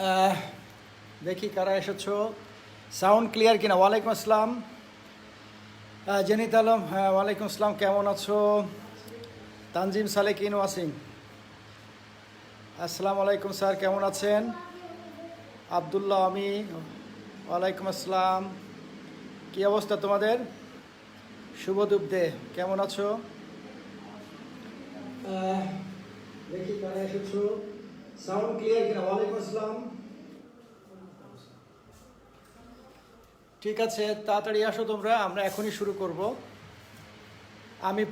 আহ, দেখি কারা এসেছো, সাউন্ড ক্লিয়ার কিনা। ওয়ালাইকুম আসসালাম জেনিত আলম, হ্যাঁ ওয়ালাইকুম আসসালাম, কেমন আছো? তানজিম সালেকিন ওয়াসিম, আসসালামু আলাইকুম স্যার, কেমন আছেন? আবদুল্লাহ আমি, ওয়ালাইকুম আসসালাম, কী অবস্থা তোমাদের? শুভ দুবদে, কেমন আছো? দেখি কারা এসেছো, সাউন্ড ক্লিয়ার কিনা। ওয়ালাইকুম আসসালাম। ঠিক আছে, তাড়াতাড়ি আসো তোমরা, আমরা এখনই শুরু করব। আমি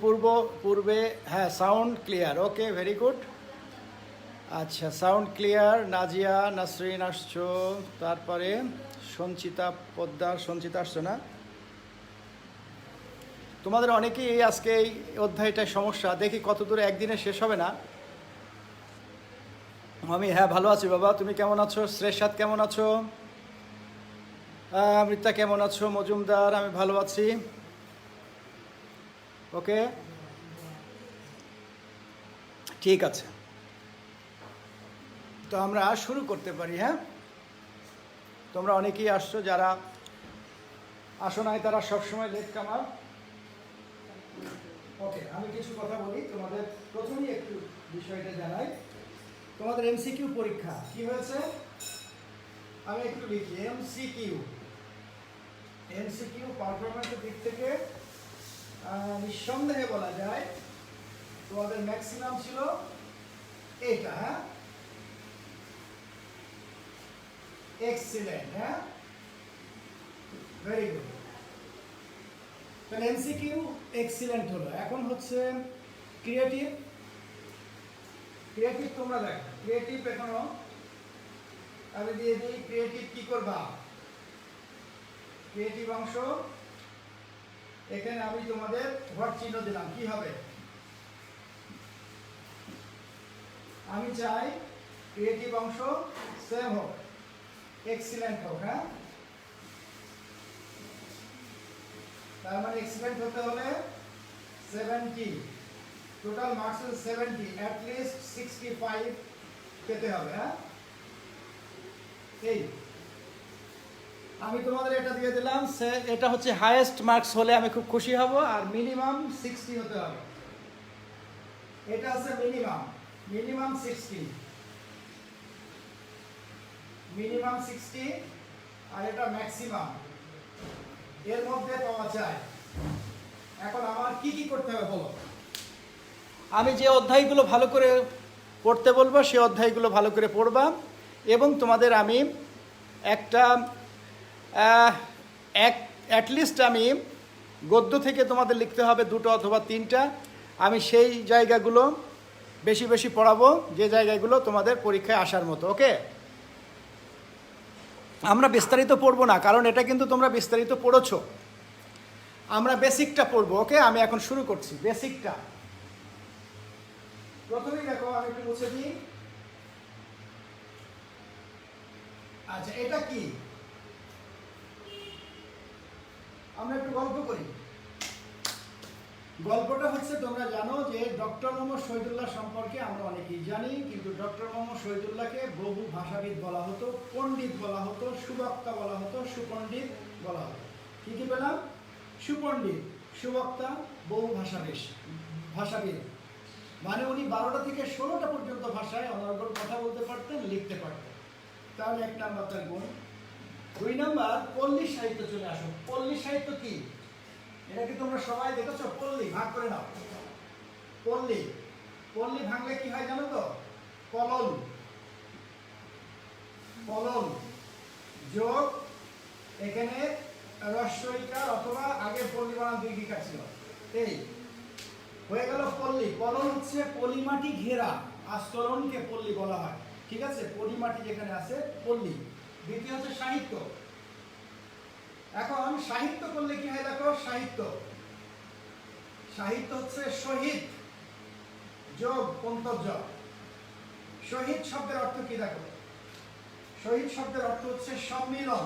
পূর্বে, হ্যাঁ sound clear, okay very good. আচ্ছা সাউন্ড ক্লিয়ার। নাজিয়া নাসরিন আসছো, তারপরে সঞ্চিতা পোদ্দার, সঞ্চিতা আসছো না? তোমাদের অনেকেই আজকে এই অধ্যায়টায় সমস্যা, দেখি কত দূরে, একদিনে শেষ হবে না। আমি হ্যাঁ ভালো আছি বাবা, তুমি কেমন আছো? শ্রেষাদ কেমন আছো? আমৃতা কেমন আছো? মজুমদার, আমি ভালো আছি। ওকে ঠিক আছে, তো আমরা শুরু করতে পারি। হ্যাঁ, তোমরা অনেকেই আসছো, যারা আসো নাই তারা সবসময় লেট কামার। ওকে, আমি কিছু কথা বলি তোমাদের। প্রথমেই একটু বিষয়টা জানাই, তোমাদের এমসিকিউ পরীক্ষা কি হয়েছে আমি একটু লিখি। এমসিকিউ পারফরমেন্সের দিক থেকে নিঃসন্দেহে বলা যায় তোমাদের ম্যাক্সিমাম ছিল এইটা। হ্যাঁ, এক্সিলেন্ট, হ্যাঁ ভেরি গুড। তাহলে এমসিকিউ এক্সিলেন্ট হলো। এখন হচ্ছে ক্রিয়েটিভ। ক্রিয়েটিভ তোমরা দেখো, ক্রিয়েটিভ এখনো আমি দিয়ে দিই। ক্রিয়েটিভ কি করবা? ক্রিয়েটিভ অংশ এখানে আমি তোমাদের হোয়াট চিহ্ন দিলাম, কি হবে? আমি চাই ক্রিয়েটিভ অংশ সেম হোক, এক্সিলেন্ট হোক। হ্যাঁ, তার মানে এক্সিলেন্ট হতে হলে 70, টোটাল মার্কস হচ্ছে 70, অ্যাট লিস্ট 65 পেতে হবে। হ্যাঁ, এই আমি তোমাদের এটা দিয়ে দিলাম, এটা হচ্ছে হাইয়েস্ট মার্কস হলে আমি খুব খুশি হব, আর মিনিমাম 60 হতে হবে। এটা হচ্ছে মিনিমাম 60, মিনিমাম 60, আর এটা ম্যাক্সিমাম, এর মধ্যে পাওয়া যায়। এখন আমার কি কি করতে হবে বলো? আমি যে অধ্যায়গুলো ভালো করে পড়তে বলবো সেই অধ্যায়গুলো ভালো করে পড়বা, এবং তোমাদের আমি একটা অ্যাটলিস্ট আমি গদ্য থেকে তোমাদের লিখতে হবে 2টো অথবা 3টা। আমি সেই জায়গাগুলো বেশি বেশি পড়াবো, যে জায়গাগুলো তোমাদের পরীক্ষায় আসার মতো। ওকে, আমরা বিস্তারিত পড়বো না, কারণ এটা কিন্তু তোমরা বিস্তারিত পড়েছো। আমরা বেসিকটা পড়বো। ওকে, আমি এখন শুরু করছি বেসিকটা। প্রথমেই দেখো, আমি একটু মুছে দিই। আচ্ছা, এটা কি? আমরা একটু গল্প করি। গল্পটা হচ্ছে, তোমরা জানো যে ডক্টর মোহাম্মদ শহীদুল্লাহ সম্পর্কে আমরা অনেকেই জানি, কিন্তু ডক্টর মোহাম্মদ শহীদুল্লাহকে বহু ভাষাবিদ বলা হতো, পণ্ডিত বলা হতো, সুবক্তা বলা হতো, সুপণ্ডিত বলা হতো। কি কি পেলাম? সুপণ্ডিত, সুবক্তা, বহু ভাষাবিদ। মানে উনি 12টা থেকে 16টা পর্যন্ত ভাষায় অনর্গল কথা বলতে পারতেন, লিখতে পারতেন। তাহলে 1 নাম্বার তার গুণ। 2 নাম্বার, পল্লী সাহিত্য চলে আসো। পল্লী সাহিত্য কি? এটা কি তোমরা সবাই দেখেছো? পল্লী ভাগ করে নাও। পল্লী, পল্লী ভাঙলে কি হয় জানো তো? কলল, কলল যোগ এখানে রস্বইকার, অথবা আগে পল্লী বানান দীর্ঘিকার ছিল, এই হয়ে গেল পল্লী। কলল হচ্ছে পলিমাটি ঘেরা, আস্তরণকে পল্লী বলা হয়। ঠিক আছে, পলিমাটি যেখানে আছে পল্লী। দ্বিতীয় হচ্ছে সাহিত্য। এখন সাহিত্য করলে কি হয় দেখো, সাহিত্য, সাহিত্য হচ্ছে শহীদ যোগ অন্তর্য। শহীদ শব্দের অর্থ কি দেখো? শহীদ শব্দের অর্থ হচ্ছে সম্মিলন।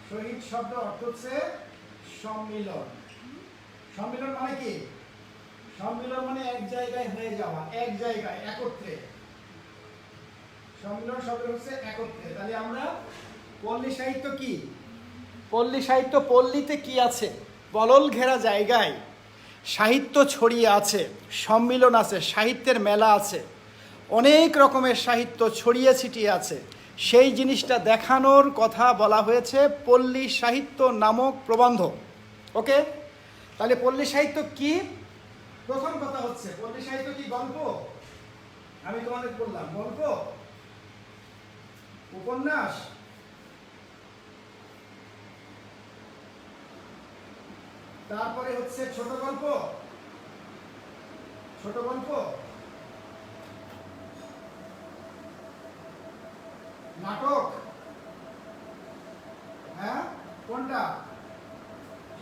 শহীদ শব্দ অর্থ হচ্ছে সম্মিলন। সম্মিলন মানে কি? সম্মিলন মানে এক জায়গায় হয়ে যাওয়া, এক জায়গায় একত্রে। সম্মিলন শব্দ হচ্ছে একত্রে। তাহলে আমরা পল্লী সাহিত্য কি? পল্লী সাহিত্য, পল্লীতে কি আছে? পলল ঘেরা জায়গায় সাহিত্য ছড়িয়ে আছে, সম্মিলন আছে, সাহিত্যের মেলা আছে, অনেক রকমের সাহিত্য ছড়িয়ে ছিটিয়ে আছে। সেই জিনিসটা দেখানোর কথা বলা হয়েছে পল্লী সাহিত্য নামক প্রবন্ধ। ওকে, তাহলে পল্লী সাহিত্য কি? প্রথম কথা হচ্ছে পল্লী সাহিত্য কি গল্প? আমি তোমাদের বললাম গল্প, উপন্যাস, তারপরে হচ্ছে ছোট গল্প, ছোট গল্প, নাটক, হ্যাঁ কোনটা?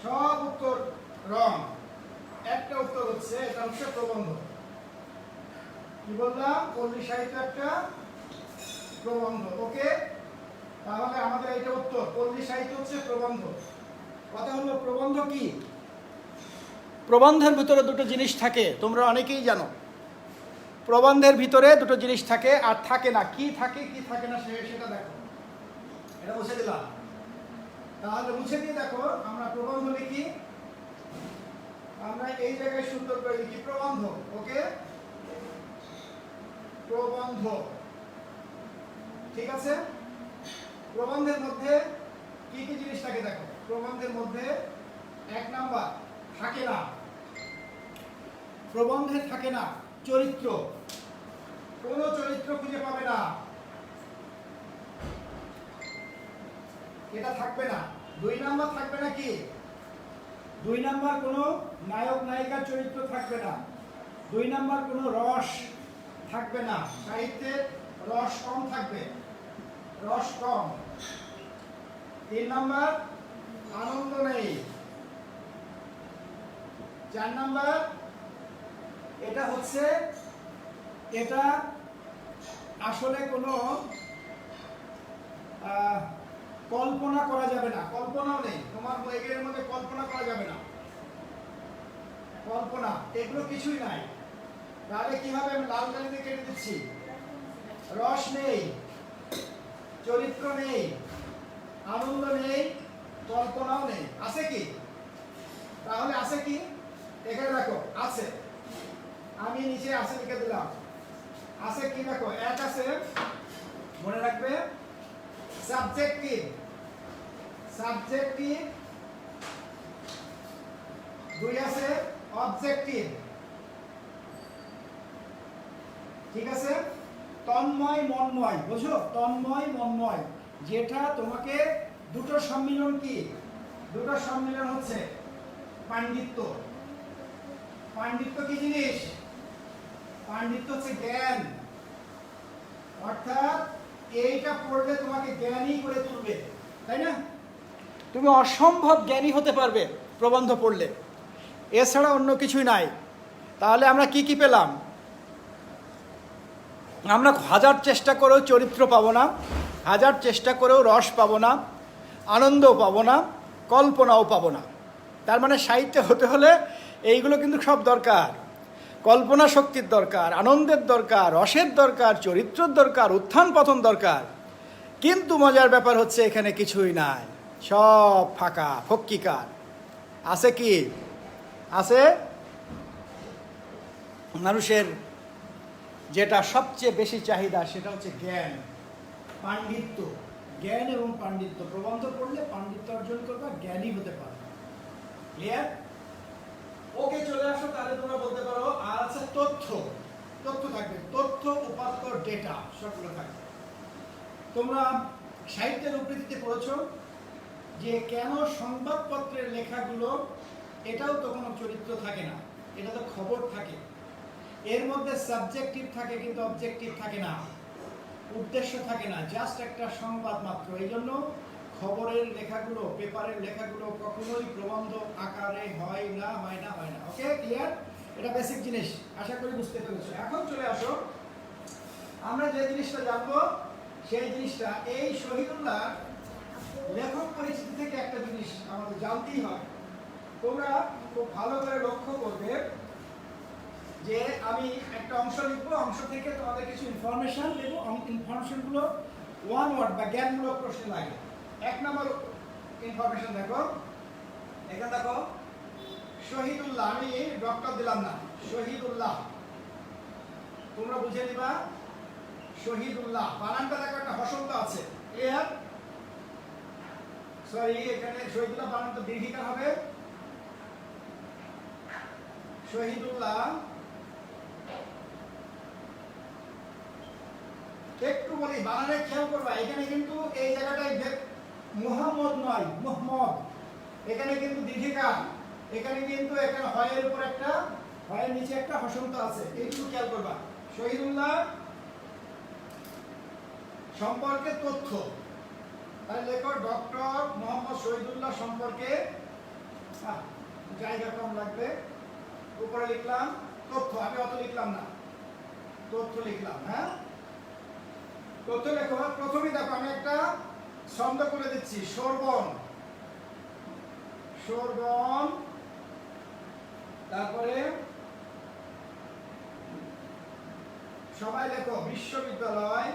সব উত্তর রং। একটা উত্তর হচ্ছে, এটা হচ্ছে প্রবন্ধ। কি বললাম? পল্লী সাহিত্য একটা প্রবন্ধ। ওকে, তাহলে আমাদের এইটা উত্তর, পল্লী সাহিত্য হচ্ছে প্রবন্ধ। কথা হলো প্রবন্ধ কি? প্রবন্ধের ভিতরে দুটো জিনিস থাকে, তোমরা অনেকেই জানো। প্রবন্ধের ভিতরে দুটো জিনিস থাকে আর থাকে না। কি থাকে কি থাকে না সেটা দেখো। এটা মুছে দিলাম, তাহলে মুছে দিয়ে দেখো। আমরা প্রবন্ধ লিখি, আমরা এই জায়গায় সুন্দর করে লিখি প্রবন্ধ। ওকে, প্রবন্ধ, ঠিক আছে। প্রবন্ধের মধ্যে কি কি জিনিস থাকে দেখো। প্রবন্ধের মধ্যে এক নাম্বার থাকে না, প্রবন্ধে থাকে না চরিত্র। কোনো চরিত্র খুঁজে পাবে না, এটা থাকবে না। দুই নাম্বার থাকবে না কি? দুই নাম্বার কোনো নায়ক নায়িকার চরিত্র থাকবে না। দুই নাম্বার কোনো রস থাকবে না, সাহিত্যের রস কম থাকবে, রস কম। তিন নাম্বার আনন্দ নেই। চার নাম্বার এটা হচ্ছে, এটা আসলে কোনো কল্পনা করা যাবে না, কল্পনাও নেই। তোমার বইয়ের মধ্যে কল্পনা করা যাবে না, কল্পনা এগুলো কিছুই নাই। তাহলে কিভাবে আমি লাল কালিতে কেটে দিচ্ছি? রস নেই, চরিত্র নেই, আনন্দ নেই, কল্পনাও নেই। আছে কি? তাহলে আছে কি? এখানে দেখো আছে, আমি নিচে আছে লিখে দিলাম। আছে কি দেখো? এক আছে, মনে রাখবে, সাবজেক্টিভ, সাবজেক্টিভ। দুই আছে অবজেক্টিভ, ঠিক আছে। তন্ময় মন্ময়, বুঝো? তন্ময় মন্ময়, যেটা তোমাকে দুটো সম্মিলন কি? দুটো সম্মিলন হচ্ছে পাণ্ডিত্য। পাণ্ডিত্য কি জিনিস? পাণ্ডিত্য হচ্ছে জ্ঞান, অর্থাৎ এইটা পড়লে তোমাকে জ্ঞানী করে তুলবে, তাই না? তুমি অসম্ভব জ্ঞানী হতে পারবে প্রবন্ধ পড়লে, এছাড়া অন্য কিছুই নাই। তাহলে আমরা কি কি পেলাম? আমরা হাজার চেষ্টা করেও চরিত্র পাবো না, হাজার চেষ্টা করেও রস পাবো না, আনন্দও পাবো না, কল্পনাও পাবো না। তার মানে সাহিত্য হতে হলে এইগুলো কিন্তু সব দরকার। কল্পনা শক্তির দরকার, আনন্দের দরকার, রসের দরকার, চরিত্রের দরকার, উত্থান পতন দরকার। কিন্তু মজার ব্যাপার হচ্ছে এখানে কিছুই নাই, সব ফাঁকা ফক্কিকার। আছে কি? আছে মানুষের যেটা সবচেয়ে বেশি চাহিদা, সেটা হচ্ছে জ্ঞান, পাণ্ডিত্য। জ্ঞান এবং পাণ্ডিত্য। প্রবন্ধ পড়লে পাণ্ডিত্য অর্জন করবা, জ্ঞানী হতে পারবে। ক্লিয়ার? ওকে, চলে আসো। তাহলে তোমরা বলতে পারো আর আছে তথ্য। তথ্য থাকবে, তথ্য, উপাত্ত, ডেটা সবগুলো থাকবে। তোমরা সাহিত্যের উদ্ধৃতিতে পড়েছো যে কেন সংবাদপত্রের লেখাগুলো, এটাও তো কোনো চরিত্র থাকে না, এটা তো খবর থাকে। এর মধ্যে সাবজেক্টিভ থাকে কিন্তু অবজেক্টিভ থাকে না, উদ্দেশ্য থাকে না, জাস্ট একটা সংবাদ মাত্র। এই জন্য খবরের লেখাগুলো, পেপারের লেখাগুলো কখনোই প্রবন্ধ আকারে হয় না, হয় না, হয় না। ওকে, ক্লিয়ার? এটা বেসিক জিনিস, আশা করি বুঝতে পেরেছো। এখন চলে আসো, আমরা যে জিনিসটা জানবো সেই জিনিসটা, এই শহীদুল্লাহ লেখক পরিচিতি থেকে একটা জিনিস আমাদের জানতেই হয়। তোমরা খুব ভালো করে লক্ষ্য করবে, যে আমি একটা অংশ লিখবো, অংশ থেকে তোমাদের কিছু ইনফরমেশন দেবো। ইনফরমেশনগুলো ওয়ান ওয়ার্ড বা জ্ঞানমূলক প্রশ্ন লাগে। 1 নম্বর ইনফরমেশন দেখো, এখানে দেখো শহীদুল্লাহ, আমি ডক্টর দিলাম না, শহীদুল্লাহ, তোমরা বুঝে নিবা। শহীদুল্লাহ বানানটা দেখো একটা হসন্ত আছে, ক্লিয়ার? সরি, এখানে শহীদুল্লাহ বানানটা দীর্ঘিকা হবে। শহীদুল্লাহ, একটু বলি বানানে খেয়াল করবা, এখানে কিন্তু এই জায়গাটায় মুহাম্মদ নয়, মুহাম্মদ, এখানে কিন্তু দীর্ঘিকা, এখানে কিন্তু এখানে হয়ের উপর একটা, হয়ের নিচে একটা হসন্ত আছে, এইটুকু খেয়াল করবা। শহীদুল্লাহ সম্পর্কে তথ্য, তাহলে লেখো ডক্টর মোহাম্মদ শহীদুল্লাহ সম্পর্কে, জায়গা কম লাগবে, উপরে লিখলাম তথ্য, আমি অত লিখলাম না, তথ্য লিখলাম। হ্যাঁ, তথ্য লেখো। প্রথমেই দেখো আমি একটা ছন্দ করে দিচ্ছি, সর্বণ, সর্বণ, তারপরে সবাই লেখো বিশ্ববিদ্যালয়,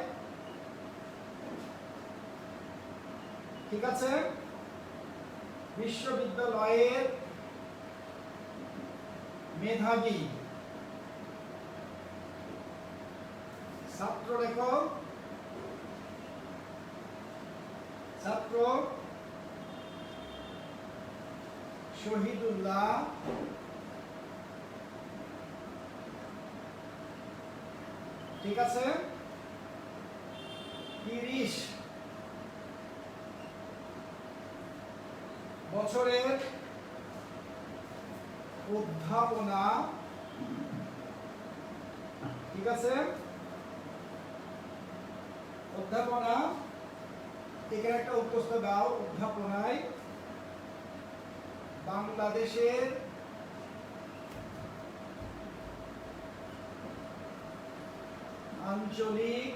ঠিক আছে? বিশ্ববিদ্যালয়ের মেধাবী ছাত্র লেখো, ছাত্র শহীদুল্লাহ ঠিক আছে? 30 বছরের অধ্যাপনা, ঠিক আছে? অধ্যাপনা, এখানে একটা উপস্থ দাও, অধ্যাপনায় বাংলাদেশের আঞ্চলিক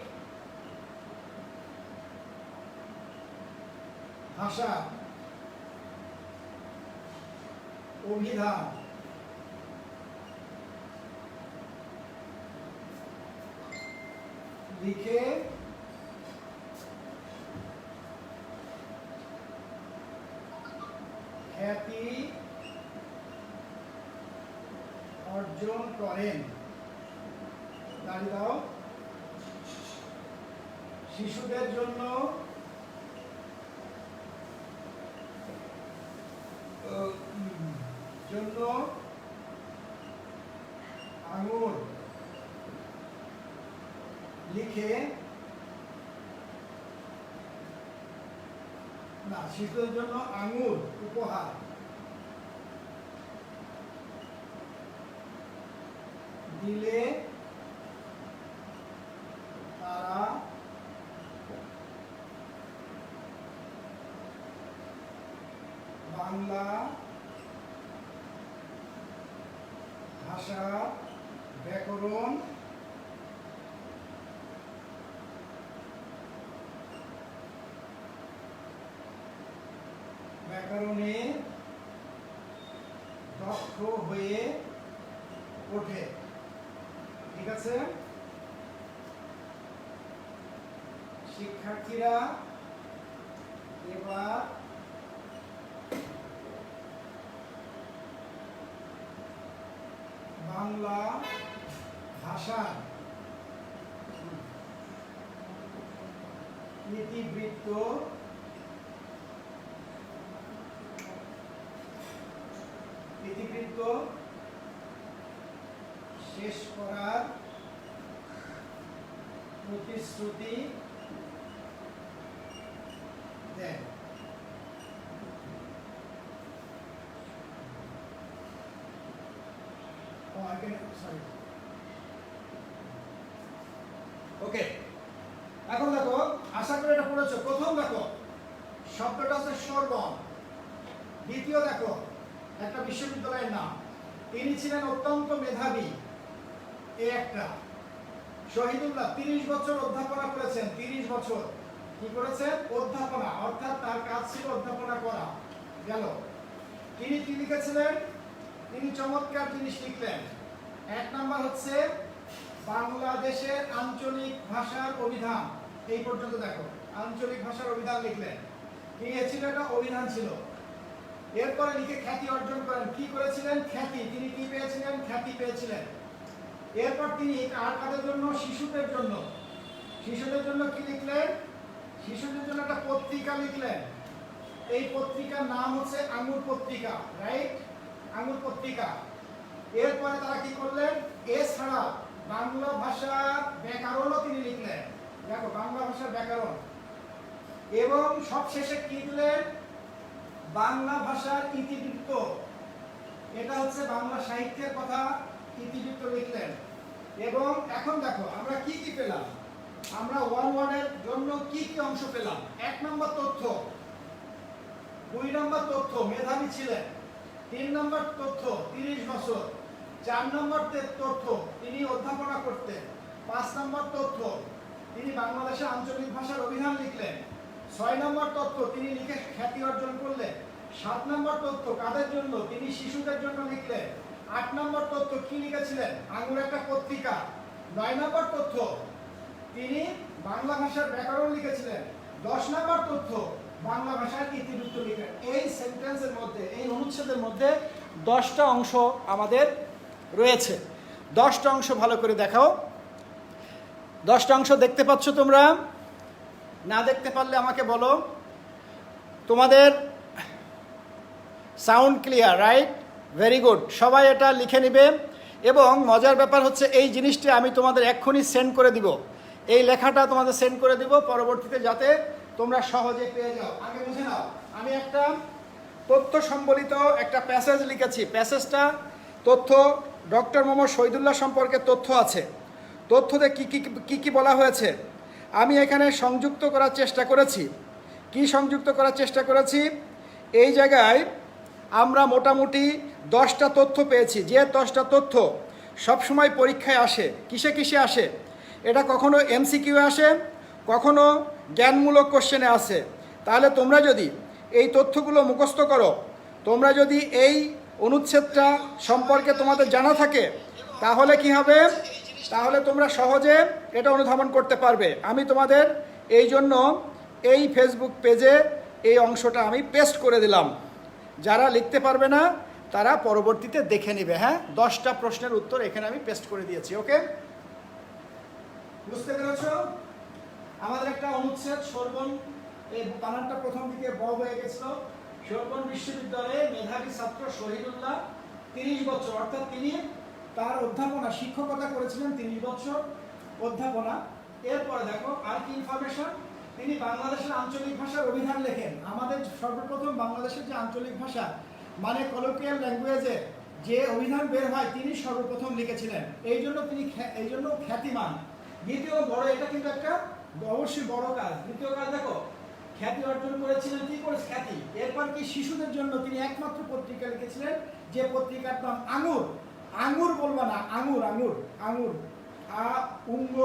ভাষা অভিধান লিখে খ্যাতি অর্জন করেন। দাঁড়িয়ে দাও। শিশুদের জন্য আঙুর লিখে, না, শিশুদের জন্য আঙুর উপহার দিলে তারা বাংলা ভাষা ব্যাকরণ ব্যাকরণে দক্ষ হয়ে ওঠে, ঠিক আছে? শিক্ষার্থীরা এবার বাংলা ভাষার ইতিবৃত্ত শেষ করার প্রতিশ্রুতি দেন। ওকে, এখন দেখো, আশা করি এটা পড়েছো। প্রথম দেখো শব্দটা হচ্ছে সর্বণ, দ্বিতীয় দেখো একটা বিশ্ববিদ্যালয়ের নাম, তিনি ছিলেন অত্যন্ত মেধাবী, এই একটা। শহীদুল্লাহ 30 বছর অধ্যাপনা করেছেন, 30 বছর কি করেছেন? অধ্যাপনা, অর্থাৎ তার কাজ ছিল অধ্যাপনা করা। গেল। তিনি কি লিখেছিলেন? তিনি চমৎকার জিনিস লিখলেন, এক নাম্বার হচ্ছে বাংলাদেশের আঞ্চলিক ভাষার অভিধান। এই পর্যন্ত দেখো, আঞ্চলিক ভাষার অভিধান লিখলেন, কি ছিল? এটা অভিধান ছিল। এরপরে লিখে খ্যাতি অর্জন করেন। কি করেছিলেন? খ্যাতি। তিনি কি পেয়েছিলেন? খ্যাতি পেয়েছিলেন। এরপর তিনি কাদের জন্য? শিশুদের জন্য। শিশুদের জন্য কি লিখলেন? শিশুদের জন্য একটা পত্রিকা লিখলেন। এই পত্রিকার নাম হচ্ছে আঙ্গুর পত্রিকা, রাইট? আঙ্গুর পত্রিকা। এরপরে তারা কি করলেন? এছাড়া বাংলা ভাষার ব্যাকরণও তিনি লিখলেন। দেখো, বাংলা ভাষার ব্যাকরণ। এবং সবশেষে কি দিলেন? বাংলা ভাষার ইতিবৃত্ত। এটা হচ্ছে বাংলা সাহিত্যের কথা, ইতিবৃত্ত লিখলেন। এবং এখন দেখো আমরা কি কি পেলাম। আমরা ওয়ান ওয়ার্ডের জন্য কি কি অংশ পেলাম? 1 নম্বর তথ্য, 2 নম্বর তথ্য মেধাবী ছিলেন, 3 নম্বর তথ্য 30 বছর, 4 নম্বর তথ্য তিনি অধ্যাপনা করতেন, 5 নম্বর তথ্য তিনি বাংলাদেশের আঞ্চলিক ভাষার অভিধান লিখলেন, 6 নম্বর তথ্য তিনি লিখে খ্যাতি অর্জন করলেন, 7 নম্বর তথ্য কাদের জন্য? তিনি শিশুদের জন্য লিখলেন, 8 নম্বর তথ্য কি লিখেছিলেন? আঙ্গুর একটা পত্রিকা, 9 নম্বর তথ্য তিনি বাংলা ভাষার ব্যাকরণ লিখেছিলেন, 10 নম্বর তথ্য বাংলা ভাষার ইতিবৃত্ত লিখলেন। এই সেন্টেন্সের মধ্যে, এই অনুচ্ছেদের মধ্যে 10টা অংশ আমাদের রয়েছে। 10টা অংশ ভালো করে দেখাও। 10টা অংশ দেখতে পাচ্ছ তোমরা? না দেখতে পারলে আমাকে বলো। তোমাদের sound clear, right? Very good. সবাই এটা লিখে নিবে। এবং মজার ব্যাপার হচ্ছে এই জিনিসটি আমি তোমাদের এক্ষুনি সেন্ড করে দিব। এই লেখাটা তোমাদের সেন্ড করে দিব পরবর্তীতে, যাতে তোমরা সহজে পেয়ে যাও। আগে বুঝে নাও, আমি একটা তথ্য সম্বলিত একটা প্যাসেজ লিখেছি। প্যাসেজটা তথ্য ডক্টর মোহাম্মদ শহীদুল্লাহ সম্পর্কে তথ্য আছে। তথ্যতে কি কি বলা হয়েছে আমি এখানে সংযুক্ত করার চেষ্টা করেছি। কি সংযুক্ত করার চেষ্টা করেছি? এই জায়গায় আমরা মোটামুটি 10টা তথ্য পেয়েছি। যে 10টা তথ্য সবসময় পরীক্ষায় আসে। কিসে কিসে আসে? এটা কখনো এমসিকিউ আসে, কখনো জ্ঞানমূলক কোশ্চেনে আসে। তাহলে তোমরা যদি এই তথ্যগুলো মুখস্থ করো, তোমরা যদি এই অনুচ্ছেদটা সম্পর্কে তোমাদের জানা থাকে, তাহলে কি হবে? তাহলে তোমরা সহজে এটা অনুধাবন করতে পারবে। আমি তোমাদের এই জন্য এই ফেসবুক পেজে এই অংশটা আমি পেস্ট করে দিলাম। যারা লিখতে পারবে না তারা পরবর্তীতে দেখে নেবে। হ্যাঁ, 10টা প্রশ্নের উত্তর এখানে আমি পেস্ট করে দিয়েছি। ওকে, বুঝতে পেরেছ? আমাদের একটা অনুচ্ছেদ সোরবন, এই বানানটা প্রথম দিকে ব হয়ে গেছিল। সোরবন বিশ্ববিদ্যালয়ে মেধাবী ছাত্র শহীদুল্লাহ 30 বছর, অর্থাৎ তিনি তার অধ্যাপনা শিক্ষকতা করেছিলেন 30 বছর অধ্যাপনা। এরপরে দেখো আর কি ইনফরমেশন। তিনি বাংলাদেশের আঞ্চলিক ভাষার অভিধান লেখেন। আমাদের সর্বপ্রথম বাংলাদেশের যে আঞ্চলিক ভাষা মানে কলোকিয়াল ল্যাঙ্গুয়েজে যে অভিধান বের হয় তিনি সর্বপ্রথম লিখেছিলেন। এই জন্য খ্যাতিমান। দ্বিতীয় বড়, এটা কিন্তু একটা অবশ্যই বড় কাজ। দ্বিতীয় কাজ দেখো, খ্যাতি অর্জন করেছিলেন। কি করে খ্যাতি? এরপর কি শিশুদের জন্য তিনি একমাত্র পত্রিকা লিখেছিলেন, যে পত্রিকার নাম আঙ্গুর। আঙ্গুর বলবো না, আঙ্গুর, আঙ্গুর, আঙ্গুর। আ উঙ্গ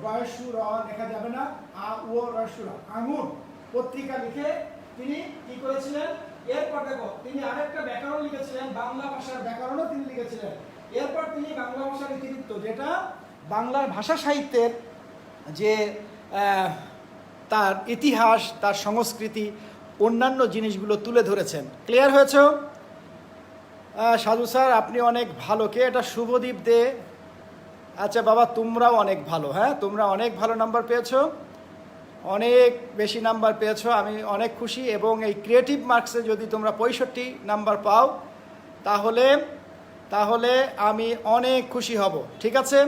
রয়সু র লেখা যাবে না, আ ও রয়সু র, আঙ্গুর পত্রিকা লিখে তিনি কি করেছিলেন? এরপর দেখো তিনি আরেকটা ব্যাকরণ লিখেছিলেন, বাংলা ভাষার ব্যাকরণও তিনি লিখেছিলেন। এরপর তিনি বাংলা ভাষার ইতিবৃত্ত, যেটা বাংলার ভাষা সাহিত্যের যে তার ইতিহাস, তার সংস্কৃতি, অন্যান্য জিনিসগুলো তুলে ধরেছেন। ক্লিয়ার হয়েছে? সাধু স্যার আপনি অনেক ভালো। কে এটা? শুভদীপ দে। আচ্ছা বাবা, তোমরাও অনেক ভালো। হ্যাঁ, তোমরা অনেক ভালো নাম্বার পেয়েছো, অনেক বেশি নাম্বার পেয়েছো। আমি অনেক খুশি। এবং এই ক্রিয়েটিভ মার্কসে যদি তোমরা 65 নাম্বার পাও তাহলে আমি অনেক খুশি হব। ঠিক আছে?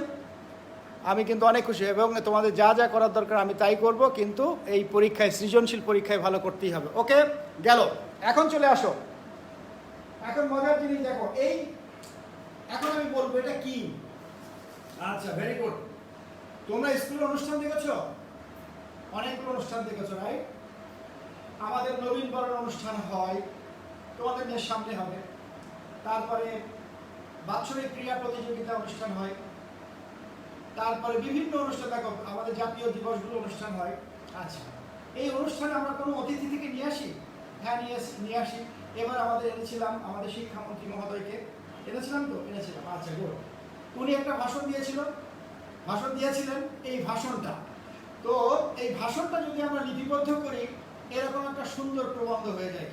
আমি কিন্তু অনেক খুশি, এবং তোমাদের যা যা করার দরকার আমি তাই করব। কিন্তু এই পরীক্ষায়, সৃজনশীল পরীক্ষায় ভালো করতেই হবে। ওকে, গেল। এখন চলে আসো। এখন মজার জিনিস দেখো, এখন আমি বলবো এটা কি। আচ্ছা, ভেরি গুড। তোমরা স্কুলের অনুষ্ঠান দেখেছো? অনেকগুলো অনুষ্ঠান দেখেছো, রাইট? আমাদের নবীন বরণ অনুষ্ঠান হয়, তোমাদের সামনে হবে। তারপরে বাৎসরিক ক্রীড়া প্রতিযোগিতা অনুষ্ঠান হয়। তারপরে বিভিন্ন অনুষ্ঠান, দেখো আমাদের জাতীয় দিবসগুলো অনুষ্ঠান হয়। আচ্ছা, এই অনুষ্ঠানে আমরা কোনো অতিথি থেকে নিয়ে আসি? হ্যাঁ, নিয়ে আসি। এবার আমাদের এনেছিলাম আমাদের শিক্ষামন্ত্রী মহোদয়কে। এনেছিলাম তো? এনেছিলাম। আচ্ছা, গুড। উনি একটা ভাষণ দিয়েছিলেন এই ভাষণটা। তো এই ভাষণটা যদি আমরা লিপিবদ্ধ করি এরকম একটা সুন্দর প্রবন্ধ হয়ে যায়।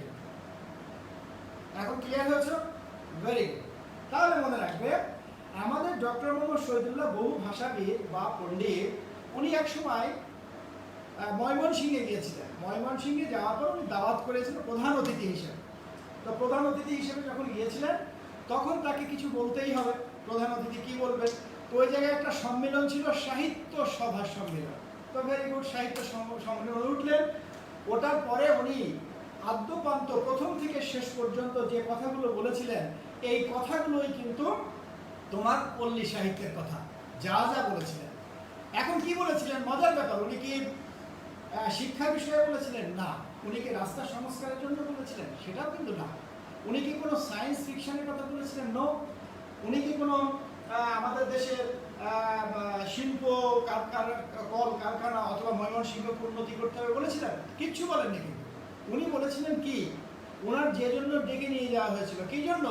এখন ক্লিয়ার হয়েছে? Very good. তাহলে মনে রাখবে আমাদের ডক্টর মোহাম্মদ শহীদুল্লাহ বহু ভাষাবিদ বা পণ্ডিত, উনি এক সময় ময়মনসিংহে গিয়েছিলেন। ময়মনসিংহে যাওয়ার পর উনি দাওয়াত করেছিলেন প্রধান অতিথি হিসেবে। তো প্রধান অতিথি হিসেবে যখন গিয়েছিলেন তখন তাকে কিছু বলতেই হবে। প্রধান অতিথি কি বলবেন? তো ওই জায়গায় একটা সম্মেলন ছিল, সাহিত্য সভা সম্মেলন। তো ভেরি গুড, সাহিত্য সম্মেলন উঠলেন। ওটার পরে উনি আদ্যপান্ত প্রথম থেকে শেষ পর্যন্ত যে কথাগুলো বলেছিলেন এই কথাগুলোই কিন্তু তোমার পল্লী সাহিত্যের কথা, যা যা বলেছিলেন। এখন কি বলেছিলেন? মজার ব্যাপার, উনি কি শিক্ষা বিষয়ে বলেছিলেন? না। উনি কি রাস্তা সংস্কারের জন্য বলেছিলেন? সেটাও কিন্তু না। উনি কি কোনো সায়েন্স ফিকশনের কথা বলেছিলেন? নো। উনি কি কোনো আমাদের দেশের শিল্প কল কারখানা অথবা ময়মনসিংহকে উন্নতি করতে হবে বলেছিলেন? কিচ্ছু বলেননি। কিন্তু উনি বলেছিলেন কি, ওনার যে জন্য ডেকে নিয়ে যাওয়া হয়েছিল, কি জন্য?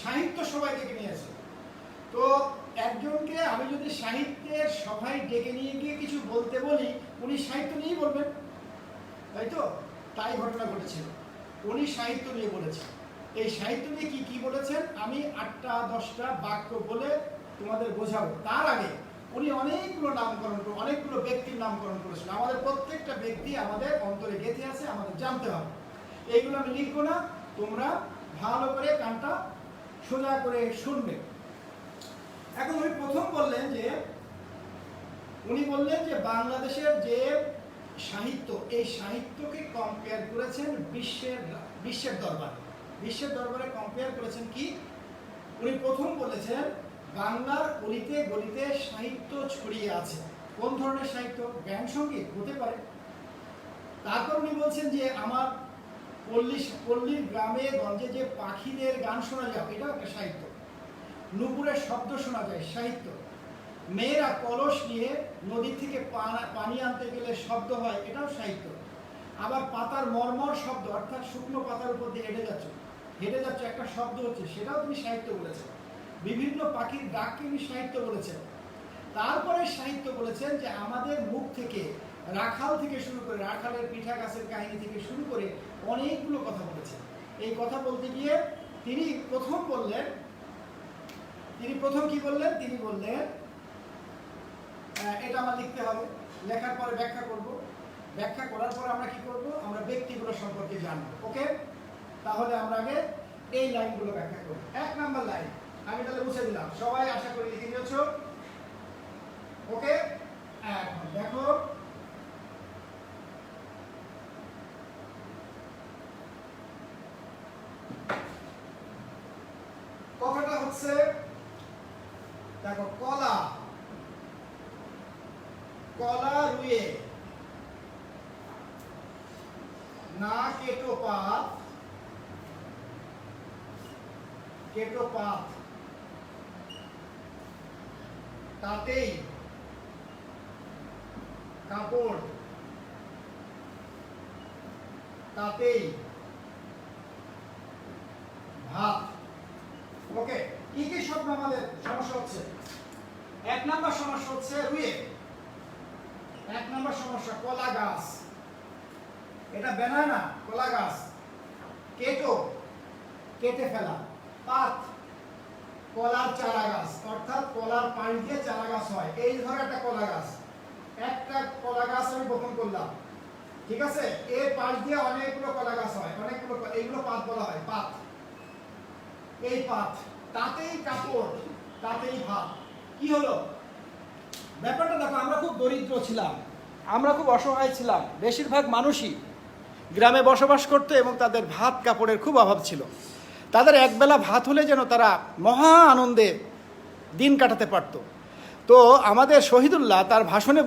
সাহিত্য সভায় ডেকে নিয়েছে। তো একজনকে আমি যদি সাহিত্যের সভায় ডেকে নিয়ে গিয়ে কিছু বলতে বলি, উনি সাহিত্য নিয়েই বলবেন, তাই তো? তাই ঘটনা ঘটেছিল। উনি সাহিত্য নিয়ে বলেছেন। এই সাহিত্য নিয়ে কি কি বলেছেন আমি 8টা 10টা বাক্য বলে তোমাদের বোঝাবো। তার আগে উনি অনেকগুলো ব্যক্তির নামকরণ করেছেন। আমাদের প্রত্যেকটা ব্যক্তি আমাদের অন্তরে গেঁথে আছে, আমাদের জানতে হবে। এইগুলো আমি লিখবো না, তোমরা ভালো করে কানটা সোজা করে শুনবে। এখন উনি প্রথম বললেন যে বাংলাদেশের যে সাহিত্য, এই সাহিত্যকে কম্পেয়ার করেছেন বিশ্বের দরবারে কম্পেয়ার করেছেন কি? উনি প্রথম বলেছেন বাংলার অলিতে গলিতে সাহিত্য ছড়িয়ে আছে। কোন ধরনের সাহিত্য? জ্ঞান সঙ্গীত হতে পারে। তারপর উনি বলছেন যে আমার পল্লীর গ্রামে গঞ্জে যে পাখিদের গান শোনা যায় এটাও একটা সাহিত্য। নুপুরের শব্দ শোনা যায়, সাহিত্য। মেয়েরা কলস নিয়ে নদী থেকে পানি আনতে গেলে শব্দ হয়, এটাও সাহিত্য। আবার পাতার মর্মর শব্দ, অর্থাৎ শুকনো পাতার উপর দিয়ে হেঁটে যাচ্ছ একটা শব্দ হচ্ছে, সেটাও তুমি সাহিত্য বলেছেন। বিভিন্ন পাখির ডাককে উনি সাহিত্য বলেছেন। তারপরে সাহিত্য বলেছেন যে আমাদের মুখ থেকে, রাখাল থেকে শুরু করে, রাখালের পিঠা গাছের কাহিনী থেকে শুরু করে অনেকগুলো কথা বলেছেন। এই কথা বলতে গিয়ে তিনি প্রথম কি বললেন? তিনি বললেন এটা আমার লিখতে হবে, লেখার পরে ব্যাখ্যা করব, ব্যাখ্যা করার পর আমরা কি করব? আমরা ব্যক্তিগুলো সম্পর্কে জানবো। ওকে, তাহলে আমরা আগে এই লাইনগুলো ব্যাখ্যা করব। 1 নাম্বার লাইন আমি তাহলে মুছে দিলাম, সবাই আশা করি লিখে নিয়েছো। ওকে, এখন দেখো কথাটা হচ্ছে, দেখো কলা রুয়ে না কেটো পাত তাতেই কাপড়, তাতেই ভাত। ওকে, কি কি শব্দ আমাদের সমস্যা হচ্ছে? 1 নাম্বার সমস্যা হচ্ছে রুয়ে। 1 নাম্বার সমস্যা কলা গাছ, এটা ব্যানানা, কলা গাছ। কেটো, কেটে ফেলা। পাত, কলার চারা গাছ, অর্থাৎ কলার পানি দিয়ে চারা গাছ হয়। এই ধরো একটা কলা গাছ, একটা কলা গাছ আমি বপন করলাম, ঠিক আছে? এর পাশ দিয়ে অনেকগুলো কলা গাছ হয়, এইগুলো পাত বলা হয়, পাত। এই পাত, তাতেই কাপড়, তাতেই ভাত। কি হলো ব্যাপারটা? দেখো, আমরা খুব দরিদ্র ছিলাম, আমরা খুব অসহায় ছিলাম। বেশিরভাগ মানুষই গ্রামে বসবাস করতো এবং তাদের ভাত কাপড়ের খুব অভাব ছিল। তাদের একবেলা ভাত হলে যেন তারা মহা আনন্দে দিন কাটাতে পারত। তো আমাদের শহীদুল্লাহ তার ভাষণে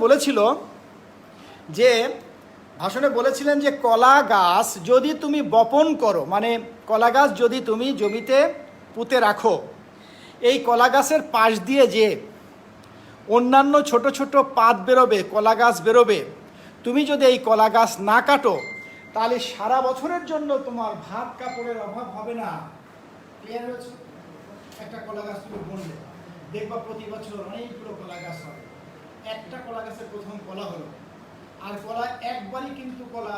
বলেছিলেন যে কলা গাছ যদি তুমি বপন করো, মানে কলা গাছ যদি তুমি জমিতে পুঁতে রাখো, এই কলা গাছের পাশ দিয়ে যে অন্যান্য ছোট ছোট পাত বেরোবে, কলা গাছ বেরোবে, তুমি যদি এই কলা গাছ না কাটো তাহলে সারা বছরের জন্য তোমার ভাত কাপড়ের অভাব হবে না। ক্লিয়ার হয়েছে? একটা কলা গাছ তুমি বললে, দেখবা প্রতি বছর অনেকগুলো কলা গাছ হবে। একটা কলা গাছের প্রথম কলা হলো, আর কলা একবারই কিন্তু কলা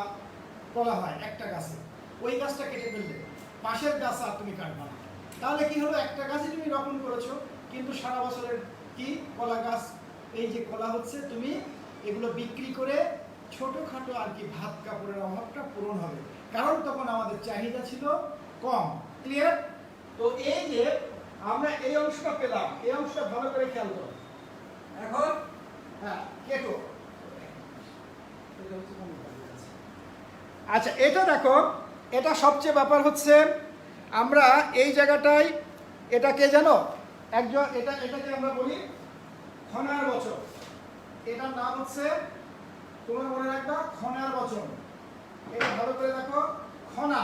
কলা হয় একটা গাছে। ওই গাছটা কেটে ফেললে পাশের গাছ আর তুমি কাটবা না। তাহলে কি হলো, একটা গাছই তুমি রোপণ করেছো, কিন্তু সারা বছরের কি কলা গাছ, এই যে কলা হচ্ছে, তুমি এগুলো বিক্রি করে ছোটখাটো আর কি ভাত কাপড়ের অভাবটা পূরণ হবে, কারণ তখন আমাদের চাহিদা ছিল কম। ক্লিয়ার? তো এই যে আমরা এই অংশটা পেলাম, এই অংশটা ভালো করে খেয়াল করো। এখন হ্যাঁ কেটো। আচ্ছা এটা দেখো, এটা সবচেয়ে ব্যাপার হচ্ছে আমরা এই জায়গাটায়, এটা কে জানো, একজন এটাকে আমরা বলি খনার বচন। এটার নাম হচ্ছে, তোমরা মনে রাখবা, খনার বচন। এটা ভালো করে দেখো, খনা,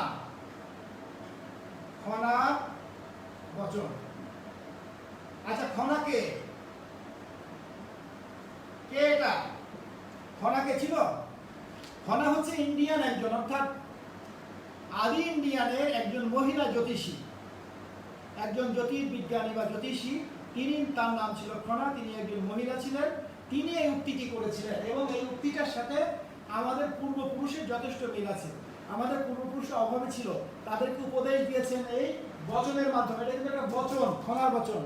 খনার বচন। আচ্ছা খনা কে এটা? খনাকে ছিল? খনা হচ্ছে ইন্ডিয়ান একজন, অর্থাৎ আদি ইন্ডিয়ানের একজন মহিলা জ্যোতিষী, একজন জ্যোতির্বিজ্ঞানী বা জ্যোতিষী। তার নাম ছিল খনা। তিনি একজন মহিলা ছিলেন। তিনি এই উক্তিটি করেছিলেন, এবং এই উক্তিটার সাথে আমাদের পূর্বপুরুষের যথেষ্ট মিল আছে। আমাদের পূর্বপুরুষের অভাবে ছিল, তাদেরকে উপদেশ দিয়েছেন এই বচনের মাধ্যমে। এটা কিন্তু একটা বচন, খনার বচন।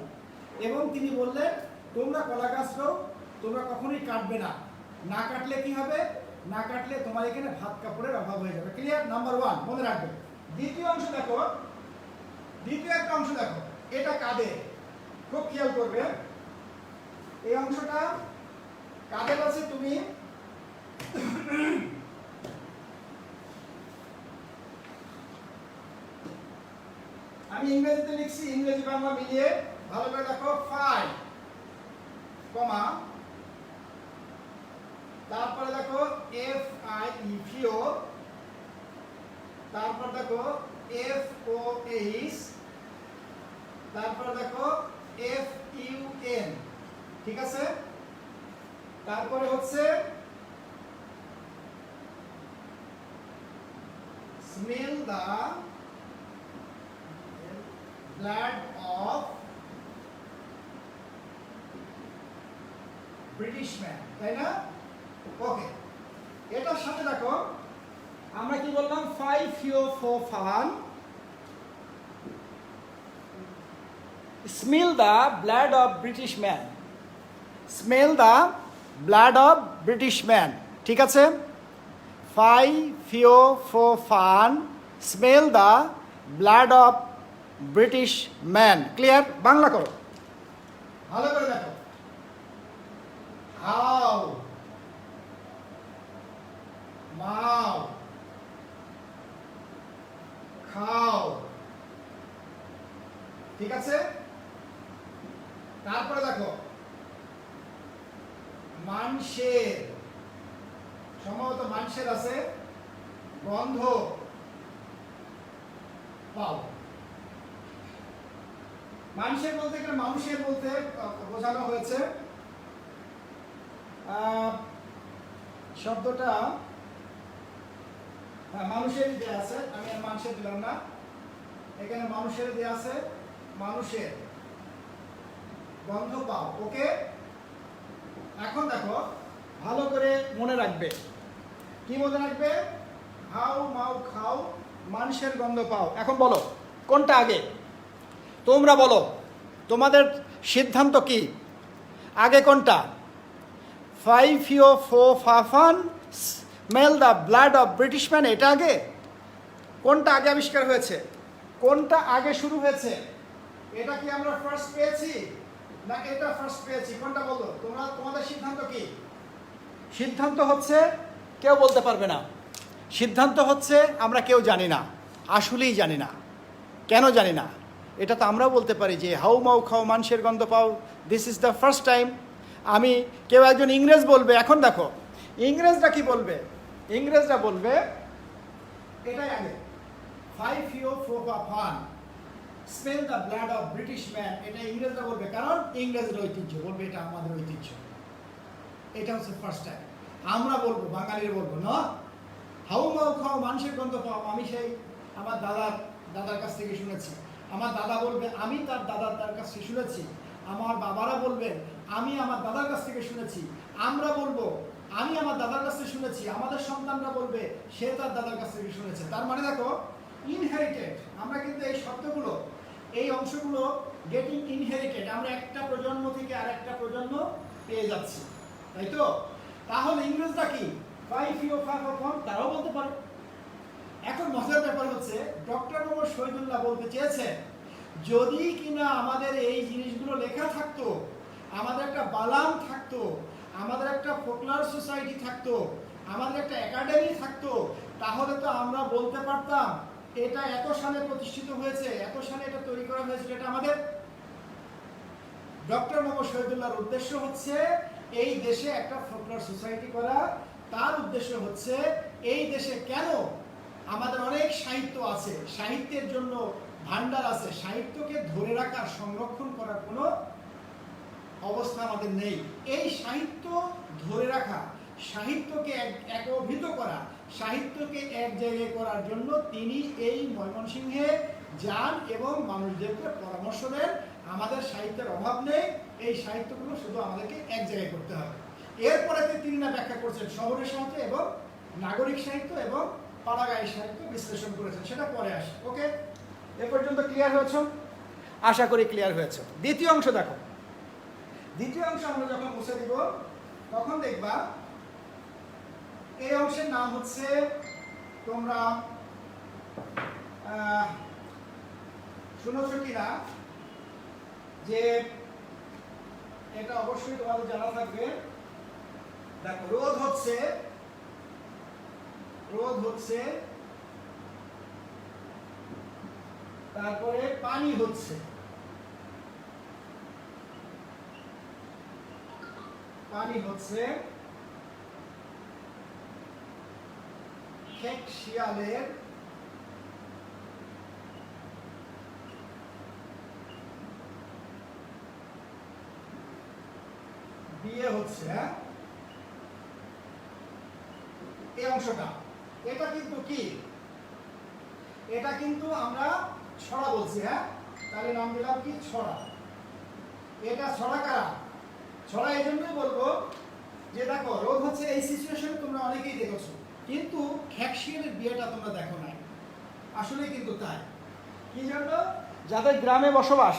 এবং তিনি বললেন, তোমরা কলা গাছটাও তোমরা কখনোই কাটবে না। না কাটলে কি হবে? না কাটলে তোমার এখানে ভাত কাপড়ের অভাব হয়ে যাবে। ক্লিয়ার? নাম্বার 1 মনে রাখবে। দ্বিতীয় অংশ দেখো, দ্বিতীয় একটা অংশ দেখো, এটা কাদের, খুব খেয়াল করবে। এই অংশটা কাদের আছে? তুমি আমি ইংরেজিতে লিখছি, ইংরেজি বাংলা মিলিয়ে ভালো করে দেখো। 5 কমা, তারপরে দেখো এফ আই ই ফিও, তারপর দেখো এফ ও এইচ, তারপর দেখো এফ ইউ এন। ঠিক আছে? তারপরে হচ্ছে smell the blood of British man, তাই না? ওকে, এটার সাথে দেখো আমরা কি বললাম, 5 smell the blood of British man, smell the blood of British man. ঠিক আছে? 5 smell the blood of British man. Clear? Bangla করো, ভালো করে দেখো। হাউ মাও খাও। ঠিক আছে? তারপরে দেখো মানুষের, সম্ভবত মানুষের আছে, গন্ধ পাও। মানুষের বলতে গেলে, মানুষের বলতে বোঝানো হয়েছে শব্দটা মানুষের দেয়া আছে, আমি আর মানুষের দিলাম না, এখানে মানুষের দেয়া আছে, মানুষের গন্ধ পাও। ওকে, এখন দেখো ভালো করে মনে রাখবে। কি মনে রাখবে? হাউ মাউ খাও, মানুষের গন্ধ পাও। এখন বলো কোনটা আগে, তোমরা বলো, তোমাদের সিদ্ধান্ত কি, আগে কোনটা? 5 smell the blood of British man, এটা আগে? কোনটা আগে আবিষ্কার হয়েছে? কোনটা আগে শুরু হয়েছে? এটা কি আমরা ফার্স্ট পেয়েছি, না এটা ফার্স্ট পেয়েছি? কোনটা বলো তোমরা, তোমাদের সিদ্ধান্ত কি? সিদ্ধান্ত হচ্ছে কেউ বলতে পারবে না। সিদ্ধান্ত হচ্ছে আমরা কেউ জানি না, আসলেই জানি না। কেন জানি না? এটা তো আমরাও বলতে পারি যে হাউ মাউ খাও, মানুষের গন্ধ পাও, this is the first time. আমি, কেউ একজন ইংরেজ বলবে, এখন দেখো ইংরেজরা কি বলবে, ইংরেজরা বলবে এটাই আগে, 5 smell the blood of British man, এটা ইংরেজরা বলবে, কারণ ইংরেজের ঐতিহ্য, বলবে এটা আমাদের ঐতিহ্য, এটা হচ্ছে ফার্স্ট টাইম। আমরা বলবো, বাঙালিরা বলবো না, হাউ মাউ খাও, মানুষের গন্ধ পাও, আমি সেই আমার দাদার কাছ থেকে শুনেছি। আমার দাদা বলবে, আমি তার দাদার কাছ থেকে শুনেছি। আমার বাবারা বলবেন আমি আমার দাদার কাছ থেকে শুনেছি, আমরা বলবো আমি আমার দাদার কাছ থেকে শুনেছি, আমাদের সন্তানরা বলবে সে তার দাদার কাছ থেকে শুনেছে। তার মানে দেখো ইনহেরিটেড, আমরা কিন্তু এই শব্দগুলো এই অংশগুলো গেটিং ইনহেরিটেড, আমরা একটা প্রজন্ম থেকে আরেকটা প্রজন্ম পেয়ে যাচ্ছি, তাই তো? তাহলে ইংরেজরা কি তারাও বলতে পারে। এখন মজার ব্যাপার হচ্ছে ডক্টর মোহাম্মদ শহীদুল্লাহ বলতে চেয়েছেন যদি কিনা আমাদের এই জিনিসগুলো লেখা থাকতো, আমাদের একটা বালাম থাকতো, আমাদের একটা ফোকলার সোসাইটি থাকতো, আমাদের একটা একাডেমি থাকতো, তাহলে তো আমরা বলতে পারতাম এটা এত সালে প্রতিষ্ঠিত হয়েছে, এত সালে এটা তৈরি করা হয়েছিল। এটা আমাদের ডক্টর মোহাম্মদ শহীদুল্লাহর উদ্দেশ্য হচ্ছে এই দেশে একটা ফোকলার সোসাইটি করা। তার উদ্দেশ্য হচ্ছে এই দেশে কেন আমাদের অনেক সাহিত্য আছে, সাহিত্যের জন্য ভান্ডার আছে, সাহিত্যকে ধরে রাখার সংরক্ষণ করার কোনো অবস্থা আমাদের নেই। এই সাহিত্য ধরে রাখা, সাহিত্যকে একীভূত করা, সাহিত্যকে এক জায়গায় করার জন্য তিনি এই ময়মনসিংহে যান এবং মানুষদেরকে পরামর্শ দেন আমাদের সাহিত্যের অভাব নেই, এই সাহিত্যগুলো শুধু আমাদেরকে এক জায়গায় করতে হবে। এরপরে তিনি না ব্যাখ্যা করছেন শহরের সাহিত্য এবং নাগরিক সাহিত্য এবং পাড়াগাঁয়ের সাহিত্য বিশ্লেষণ করেছেন, সেটা পরে আসে। ওকে, এ পর্যন্ত ক্লিয়ার হয়েছে? আশা করি ক্লিয়ার হয়েছে। দ্বিতীয় অংশ দেখো, দ্বিতীয় অংশ আমরা যখন মুছে দিব তখন দেখবা এই অংশের নাম হচ্ছে, তোমরা শুনেছ কিনা যে এটা অবশ্যই তোমাদের জানা থাকবে। দেখো রোদ হচ্ছে, তারপরে পানি হচ্ছে, খেক শিয়ালের বিয়ে হচ্ছে। হ্যাঁ, এই অংশটা এটা কিন্তু কি, এটা কিন্তু আমরা ছড়া বলছি। হ্যাঁ, তাহলে নাম দিলাম কি ছড়া। এটা ছড়া কারা? ছড়া এই জন্যই বলবো যে দেখো রোদ হচ্ছে এই সিচুয়েশন তোমরা অনেকেই দেখেছো, কিন্তু খেক শিয়ালের বিয়েটা তোমরা দেখো নাই। আসলে কিন্তু তাই। কি জন্য? যাদের গ্রামে বসবাস,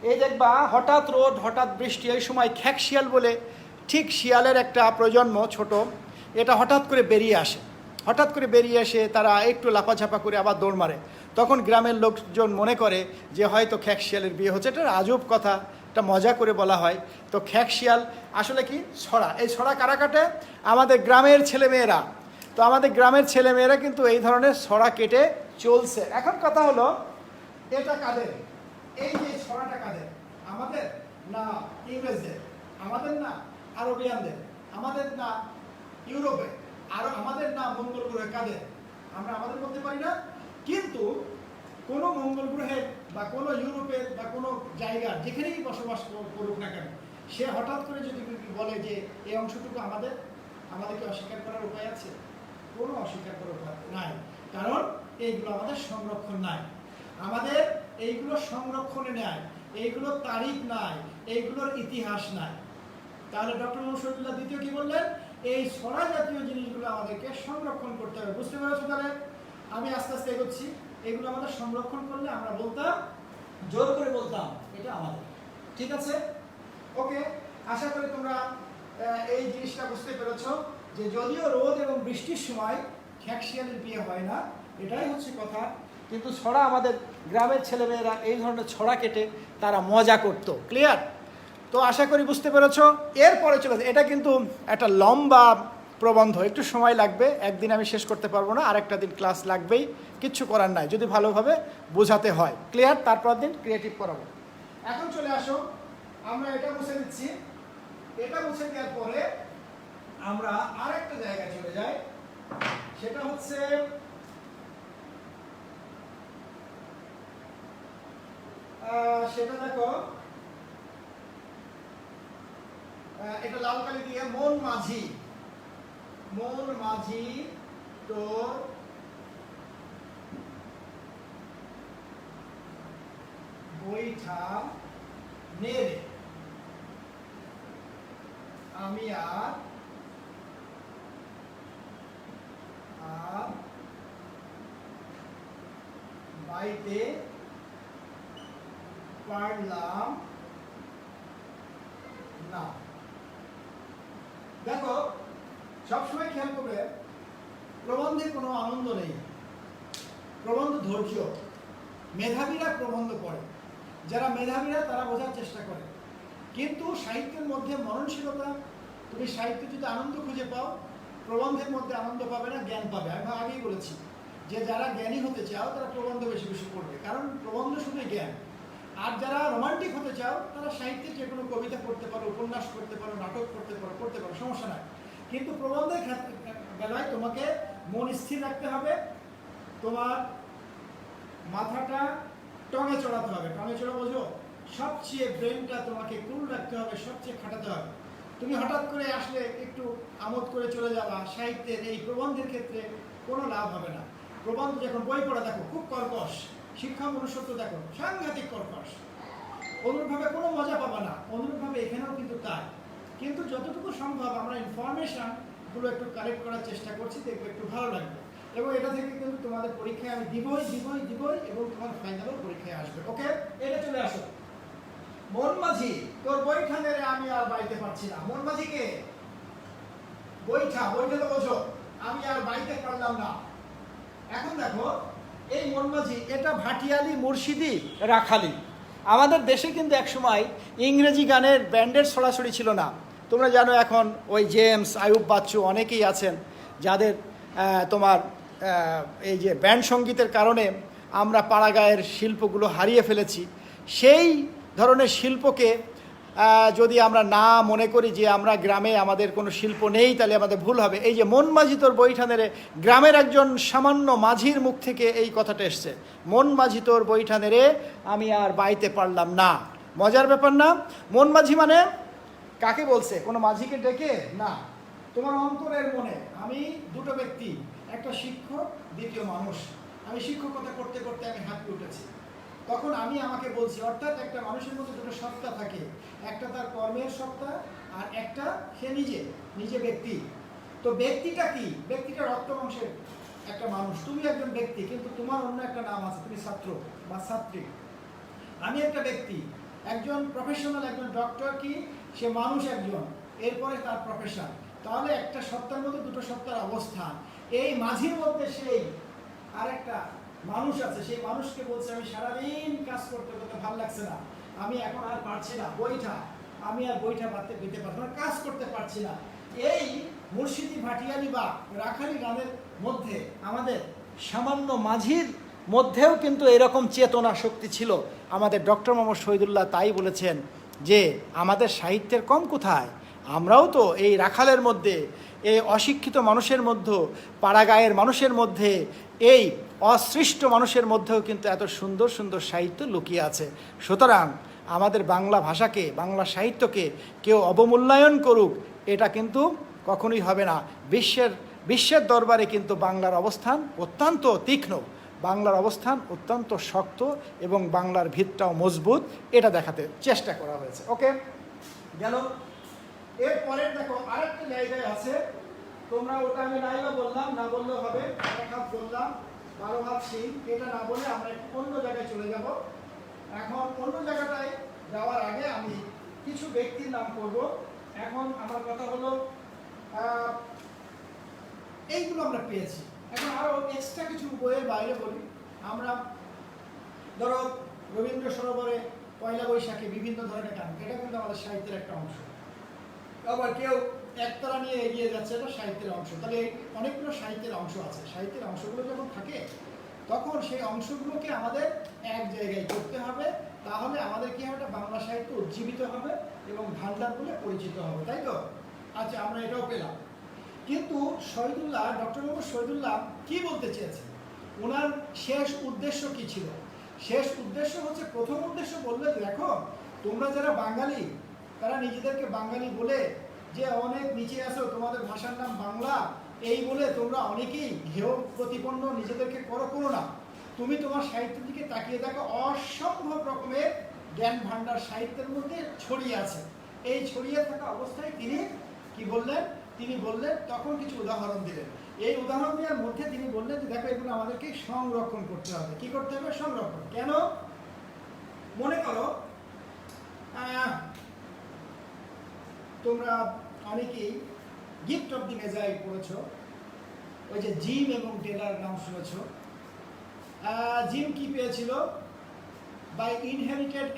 এই দেখবা হঠাৎ রোদ হঠাৎ বৃষ্টি, এই সময় খেক শিয়াল বলে ঠিক শিয়ালের একটা প্রজন্ম ছোট, এটা হঠাৎ করে বেরিয়ে আসে, তারা একটু লাফাঝাপা করে আবার দৌড় মারে। তখন গ্রামের লোকজন মনে করে যে হয়তো খেক শিয়ালের বিয়ে হচ্ছে। এটা আজব কথা, এটা মজা করে বলা হয়। তো খেক শিয়াল আসলে কি ছড়া। এই ছড়া কারা কাটে? আমাদের গ্রামের ছেলেমেয়েরা। তো আমাদের গ্রামের ছেলেমেয়েরা কিন্তু এই ধরনের ছড়া কেটে চলছে। এখন কথা হলো এটা কাদের? এই যে ছড়াটা কাদের? আমাদের না ইংরেজদের? আমাদের না আরবিয়ানদের? আমাদের না ইউরোপে? আর আমাদের না মঙ্গল গ্রহে? কাদের? আমরা আমাদের বলতে পারি না, কিন্তু কোনো মঙ্গল গ্রহের বা কোনো ইউরোপের বা কোনো জায়গার যেখানেই বসবাস করুক না কেন, সে হঠাৎ করে যদি বলে যে এই অংশটুকু আমাদেরকে অস্বীকার করার উপায় আছে? কোনো অস্বীকার করার উপায় নাই, কারণ এইগুলো আমাদের সংরক্ষণ নাই, আমাদের এইগুলো সংরক্ষণে নেয়, এইগুলোর তারিখ নাই, এইগুলোর ইতিহাস নাই। তাহলে ডক্টর মোহাম্মদ শহীদুল্লাহ দ্বিতীয় কি বললেন? এই ছড়া জাতীয় জিনিসগুলো আমাদেরকে সংরক্ষণ করতে হবে। বুঝতে পেরেছো? তাহলে আমি আস্তে আস্তে এগোচ্ছি। এগুলো আমাদের সংরক্ষণ করলে আমরা বলতাম, জোর করে বলতাম এটা আমাদের। ঠিক আছে? ওকে, আশা করি তোমরা এই জিনিসটা বুঝতে পেরেছো যে যদিও রোদ এবং বৃষ্টির সময় খেক শিয়ালের বিয়ে হয় না, এটাই হচ্ছে কথা, কিন্তু ছড়া আমাদের গ্রামের ছেলেমেয়েরা এই ধরনের ছড়া কেটে তারা মজা করতো। ক্লিয়ার? তো আশা করি বুঝতে পেরেছো। এরপরে চলে এটা কিন্তু একটা লম্বা প্রবন্ধ, একটু সময় লাগবে, একদিন আমি শেষ করতে পারবো না, আরেকটা দিন ক্লাস লাগবেই, কিচ্ছু করার নাই যদি ভালোভাবে বোঝাতে হয়। ক্লিয়ার? তারপর দিন ক্রিয়েটিভ করাবো। এখন চলে আসো, আমরা এটা মুছে দিচ্ছি। এটা মুছে দেওয়ার পরে আমরা আরেকটা জায়গায় চলে যাই, সেটা হচ্ছে সেটা দেখো, এটা লাল কালি দিয়ে মন মাঝি তোর বৈঠা নেড়ে। আমি আর বাইতে পারলাম না। দেখো, সবসময় খেয়াল করবে, প্রবন্ধে কোনো আনন্দ নেই, প্রবন্ধ ধৈর্য। মেধাবীরা প্রবন্ধ পড়ে, যারা মেধাবীরা তারা বোঝার চেষ্টা করে। কিন্তু সাহিত্যের মধ্যে মননশীলতা, তুমি সাহিত্যে যদি আনন্দ খুঁজে পাও, প্রবন্ধের মধ্যে আনন্দ পাবে না, জ্ঞান পাবে। আমি আগেই বলেছি যে যারা জ্ঞানী হতে চাও তারা প্রবন্ধ বেশি বেশি পড়বে, কারণ প্রবন্ধ শুধু জ্ঞান। আর যারা রোমান্টিক হতে চাও তারা সাহিত্যের যে কোনো কবিতা পড়তে পারো, উপন্যাস পড়তে পারো, নাটক পড়তে পারো, সমস্যা নাই। কিন্তু প্রবন্ধের বেলায় তোমাকে মন স্থির রাখতে হবে, তোমার মাথাটা টঙে চড়াতে হবে। টঙে চড়া বোঝো? সবচেয়ে ব্রেনটা তোমাকে কুল রাখতে হবে, সবচেয়ে খাটাতে হবে। তুমি হঠাৎ করে আসলে একটু আমোদ করে চলে যাবা, সাহিত্যের এই প্রবন্ধের ক্ষেত্রে কোনো লাভ হবে না। প্রবন্ধ যখন বই পড়া দেখো খুব কর্কশ, শিক্ষা মনুষ্যত্ব দেখো সাংঘাতিক কর্কশ, অনুরূপভাবে কোনো মজা পাবা না। অনুরূপভাবে এখানেও কিন্তু তাই। কিন্তু যতটুকু সম্ভব আমরা ইনফরমেশনগুলো একটু কালেক্ট করার চেষ্টা করছি, দেখবো একটু ভালো লাগবে। এবং এটা থেকে কিন্তু তোমাদের পরীক্ষায় আমি দিবই এবং তোমার ফাইনালও পরীক্ষায় আসবে। ওকে, এটা চলে আসো। মন মাঝি, তোর বৈঠা নেড়ে আমি আর বাইতে পারছি না। মন মাঝি কে? বৈঠা তো বোঝো, আমি আর বাইতে পারলাম না। এখন দেখো, এই মন মাঝি এটা ভাটিয়ালি, মুর্শিদি, রাখালি। আমাদের দেশে কিন্তু একসময় ইংরেজি গানের ব্যান্ডের ছড়াছড়ি ছিল না। তোমরা জানো এখন ওই জেমস, আয়ুব বাচ্চু অনেকেই আছেন যাদের তোমার এই যে ব্যান্ড সঙ্গীতের কারণে আমরা পাড়া গায়ের শিল্পগুলো হারিয়ে ফেলেছি। সেই ধরনের শিল্পকে যদি আমরা না মনে করি যে আমরা গ্রামে আমাদের কোনো শিল্প নেই, তাহলে আমাদের ভুল হবে। এই যে মন মাঝি তোর বৈঠা নেড়ে, গ্রামের একজন সামান্য মাঝির মুখ থেকে এই কথাটা এসছে, মন মাঝি তোর বৈঠা নেড়ে আমি আর বাইতে পারলাম না। মজার ব্যাপার না? মন মাঝি মানে কাকে বলছে? কোনো মাঝিকে ডেকে না, তোমার অন্তরের মনে। আমি দুটো ব্যক্তি, একটা শিক্ষক, দ্বিতীয় মানুষ। আমি শিক্ষকতা করতে করতে আমি হাঁপিয়ে উঠেছি, তখন আমি আমাকে বলছি। অর্থাৎ একটা মানুষের মধ্যে দুটো সত্তা থাকে, একটা তার কর্মের সত্তা আর একটা সে নিজে ব্যক্তি। তো ব্যক্তিটা কি? ব্যক্তিটা রক্ত মাংসের একটা মানুষ। তুমি একজন ব্যক্তি, কিন্তু তোমার অন্য একটা নাম আছে, তুমি ছাত্র বা ছাত্রী। আমি একটা ব্যক্তি, একজন প্রফেশনাল, একজন ডক্টর কি সে মানুষ একজন, এরপরে তার প্রফেশন। তাহলে একটা সত্তার মধ্যে দুটো সত্তার অবস্থান। এই মাঝির মধ্যে সেই আরেকটা মানুষ আছে, সেই মানুষকে বলছে আমি সারাদিন কাজ করতে করতে ভালো লাগছে না, আমি এখন আর পারছি না, বৈঠা, আমি আর বৈঠা পেতে পারছি না, কাজ করতে পারছি না। এই মুর্শিদি, ভাটিয়ালি বা রাখালি গানের মধ্যে আমাদের সামান্য মাঝির মধ্যেও কিন্তু এরকম চেতনা শক্তি ছিল। আমাদের ডক্টর মোহাম্মদ শহীদুল্লাহ তাই বলেছেন যে আমাদের সাহিত্যের কম কোথায়, আমরাও তো এই রাখালের মধ্যে, এই অশিক্ষিত মানুষের মধ্যে, পাড়াগাঁয়ের মানুষের মধ্যে, এই অসৃষ্ট মানুষের মধ্যেও কিন্তু এত সুন্দর সুন্দর সাহিত্য লুকিয়ে আছে। সুতরাং আমাদের বাংলা ভাষাকে, বাংলা সাহিত্যকে কেউ অবমূল্যায়ন করুক, এটা কিন্তু কখনোই হবে না। বিশ্বের দরবারে কিন্তু বাংলার অবস্থান অত্যন্ত তীক্ষ্ণ, বাংলার অবস্থান অত্যন্ত শক্ত এবং বাংলার ভিতটাও মজবুত, এটা দেখাতে চেষ্টা করা হয়েছে। ওকে, গেল। এরপরে দেখো আরেকটা জায়গায় আছে, তোমরা ওটা আমি নাইবা বললাম, না বললেও হবে, এক হাত বললাম, 12 হাত সিং, এটা না বলে আমরা অন্য জায়গায় চলে যাব। এখন অন্য জায়গাটায় যাওয়ার আগে আমি কিছু ব্যক্তির নাম করব। এখন আমার কথা হলো এইগুলো আমরা পেয়েছি। এখন আরও এক্সট্রা কিছু বইয়ের বাইরে বলি। আমরা ধরো রবীন্দ্র সরোবরে পয়লা বৈশাখে বিভিন্ন ধরনের গান, এটা কিন্তু আমাদের সাহিত্যের একটা অংশ। আবার কেউ একতলা নিয়ে এগিয়ে যাচ্ছে, এটা সাহিত্যের অংশ। তাহলে অনেকগুলো সাহিত্যের অংশ আছে। সাহিত্যের অংশগুলো যখন থাকে তখন সেই অংশগুলোকে আমাদের এক জায়গায় করতে হবে, তাহলে আমাদের কি হবে, বাংলা সাহিত্য উজ্জীবিত হবে এবং ভান্ডার বলে পরিচিত হবে, তাই তো? আচ্ছা, আমরা এটাও পেলাম। কিন্তু শহীদুল্লাহ, ডক্টর মোহাম্মদ শহীদুল্লাহ কি বলতে চেয়েছেন? ওনার শেষ উদ্দেশ্য কি ছিল? শেষ উদ্দেশ্য হচ্ছে, প্রথম উদ্দেশ্য বললে, দেখো তোমরা যারা বাঙালি, তারা নিজেদেরকে বাঙালি বলে যে অনেক নিচে আসো, তোমাদের ভাষার নাম বাংলা, এই বলে তোমরা অনেকেই ঘেয় প্রতিপন্ন নিজেদেরকে করো না। তুমি তোমার সাহিত্যের দিকে তাকিয়ে দেখো, অসম্ভব রকমের জ্ঞান ভাণ্ডার সাহিত্যের মধ্যে ছড়িয়ে আছে। এই ছড়িয়ে থাকা অবস্থায় তিনি কি বললেন? তিনি বললেন, তখন কিছু উদাহরণ দিলেন। এই উদাহরণ দেওয়ার মধ্যে তিনি বললেন যে দেখো, এগুলো আমাদেরকে সংরক্ষণ করতে হবে। কি করতে হবে? সংরক্ষণ। কেন? মনে করো তোমরা অনেকেই গিফট অফ দি মেজাই পড়েছো, ওই যে জিম এবং টেলার নাম শুনেছো। জিম কি পেয়েছিল? বাই ইনহেরিটেড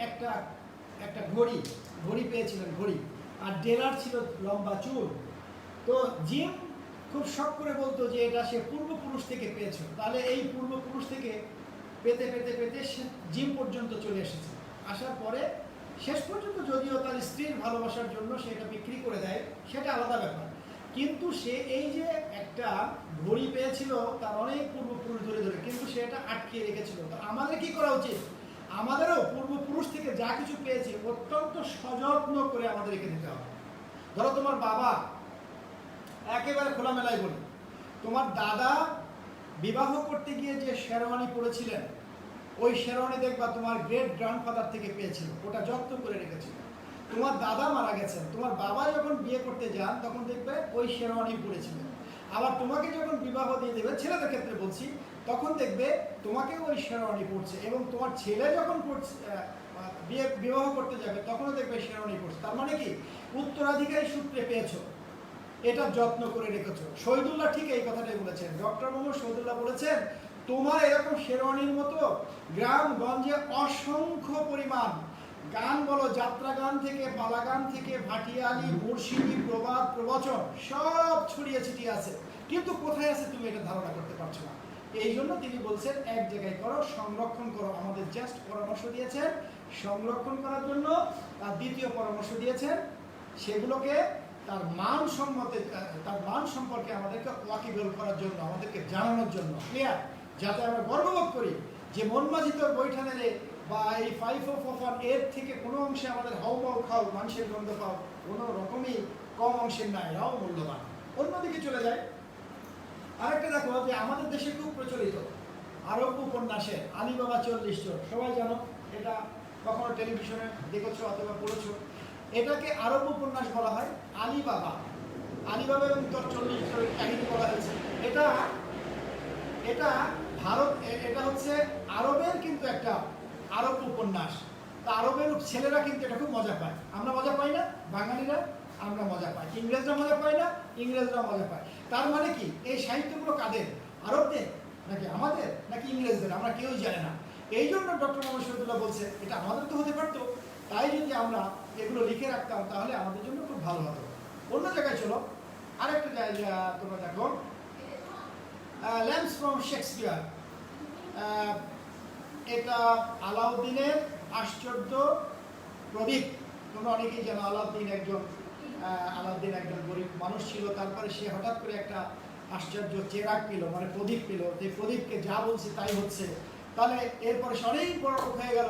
একটা ঘড়ি পেয়েছিলেন, ঘড়ি। আর টেলার ছিল লম্বা চুল। তো জিম খুব শখ করে বলতো যে এটা সে পূর্বপুরুষ থেকে পেয়েছে। তাহলে এই পূর্বপুরুষ থেকে পেতে পেতে পেতে সে জিম পর্যন্ত চলে এসেছে। আসার পরে শেষ পর্যন্ত যদিও তার স্ত্রীর ভালোবাসার জন্য সে এটা বিক্রি করে দেয়, সেটা আলাদা ব্যাপার। কিন্তু সে এই যে একটা ঘড়ি পেয়েছিল তার অনেক পূর্বপুরুষ ধরে ধরে, কিন্তু সে এটা আটকে রেখেছিল। তো আমাদের কি করা উচিত? আমাদেরও পূর্বপুরুষ থেকে যা কিছু পেয়েছে অত্যন্ত সযত্ন করে আমাদের রেখে দিতে হবে। ধরো তোমার বাবা, একেবারে খোলামেলায় বলি, তোমার দাদা বিবাহ করতে গিয়ে যে শেরওয়ানি পরেছিলেন, ওই শেরওয়ানি দেখবা তোমার গ্রেট গ্র্যান্ডফাদার থেকে পেয়েছিল, ওটা যত্ন করে রেখেছিল। তোমার দাদা মারা গেছেন, তোমার বাবা যখন বিয়ে করতে যান তখন দেখবে ওই শেরওয়ানি পরেছিলেন। আবার তোমাকে যখন বিবাহ দিয়ে দেবে, ছেলেদের ক্ষেত্রে বলছি, তখন দেখবে তোমাকে ওই শেরওয়ানি পড়ছে। এবং তোমার ছেলে যখন বিবাহ করতে যাবে তখনও দেখবে শেরওয়ানি পড়ছে। তার মানে কি? উত্তরাধিকারী সূত্রে পেয়েছো, এটা যত্ন করে রেখেছো। শহীদুল্লাহ ঠিক এই কথাটাই বলেছেন। ডক্টর মোহাম্মদ শহীদুল্লাহ বলেছেন, তোমার এরকম শেরওয়ানির মতো গ্রামগঞ্জে অসংখ্য পরিমাণ গান বলো, যাত্রা গান থেকে, পালা গান থেকে, ভাটিয়ালি, মুর্শিদি, প্রবাদ, প্রবচন সব ছড়িয়ে ছিটিয়ে আছে, কিন্তু কোথায় আছে তুমি এটা ধারণা করতে পারছো না। এই জন্য তিনি বলছেন এক জায়গায় করো, সংরক্ষণ করো। আমাদের জাস্ট পরামর্শ দিয়েছেন সংরক্ষণ করার জন্য। তার দ্বিতীয় পরামর্শ দিয়েছেন সেগুলোকে তার মান সম্পর্কে আমাদেরকে ওয়াকিবল করার জন্য, আমাদেরকে জানানোর জন্য। ক্লিয়ার? যাতে আমরা গর্ববোধ করি যে মনমাঝি তোর বৈঠানে রে, বা এই 5 এর থেকে কোনো অংশে আমাদের হাউমাউ খাও, মানুষের গন্ধ পাও, কোনো রকমই কম অংশের না, এরাও মূল্যবান। অন্যদিকে চলে যায় আরেকটা, দেখো যে আমাদের দেশে খুব প্রচলিত আরব উপন্যাসের আলীবাবা 40 চোর, সবাই জানো। এটা কখনো টেলিভিশনে দেখেছো অথবা পড়েছো। এটাকে আরব উপন্যাস বলা হয়। আলীবাবা এবং তোর 40 চোরের কাহিনী বলা হয়েছে। এটা ভারত, এটা হচ্ছে আরবের কিন্তু একটা আরব উপন্যাস। তা আরবের ছেলেরা কিন্তু এটা খুব মজা পায়। আমরা মজা পাই না? বাঙালিরা আমরা মজা পাই। ইংরেজরা মজা পায় না? ইংরেজরা মজা পায়। তার মানে কি? এই সাহিত্যগুলো কাদের? আরবদের নাকি আমাদের নাকি ইংরেজদের? আমরা কেউই জানি না। এই জন্য ডক্টর মোহাম্মদ শহীদুল্লাহ বলছে এটা আমাদের তো হতে পারতো। তাই যদি আমরা এগুলো লিখে রাখতাম তাহলে আমাদের জন্য খুব ভালো হতো। অন্য জায়গায় চলো, আরেকটা জায়গা তোমরা দেখো, ল্যাম্পস ফ্রম শেক্সপিয়ার। এটা আলাউদ্দিনের আশ্চর্য প্রদীপ। তোমরা অনেকেই জানো আলাউদ্দিন একজন গরিব মানুষ ছিল। তারপরে সে হঠাৎ করে একটা আশ্চর্য চেরাগ পেল, মানে প্রদীপ পেল। যে প্রদীপকে যা বলছে তাই হচ্ছে। তাহলে এরপরে সে অনেক বড় লোক হয়ে গেল।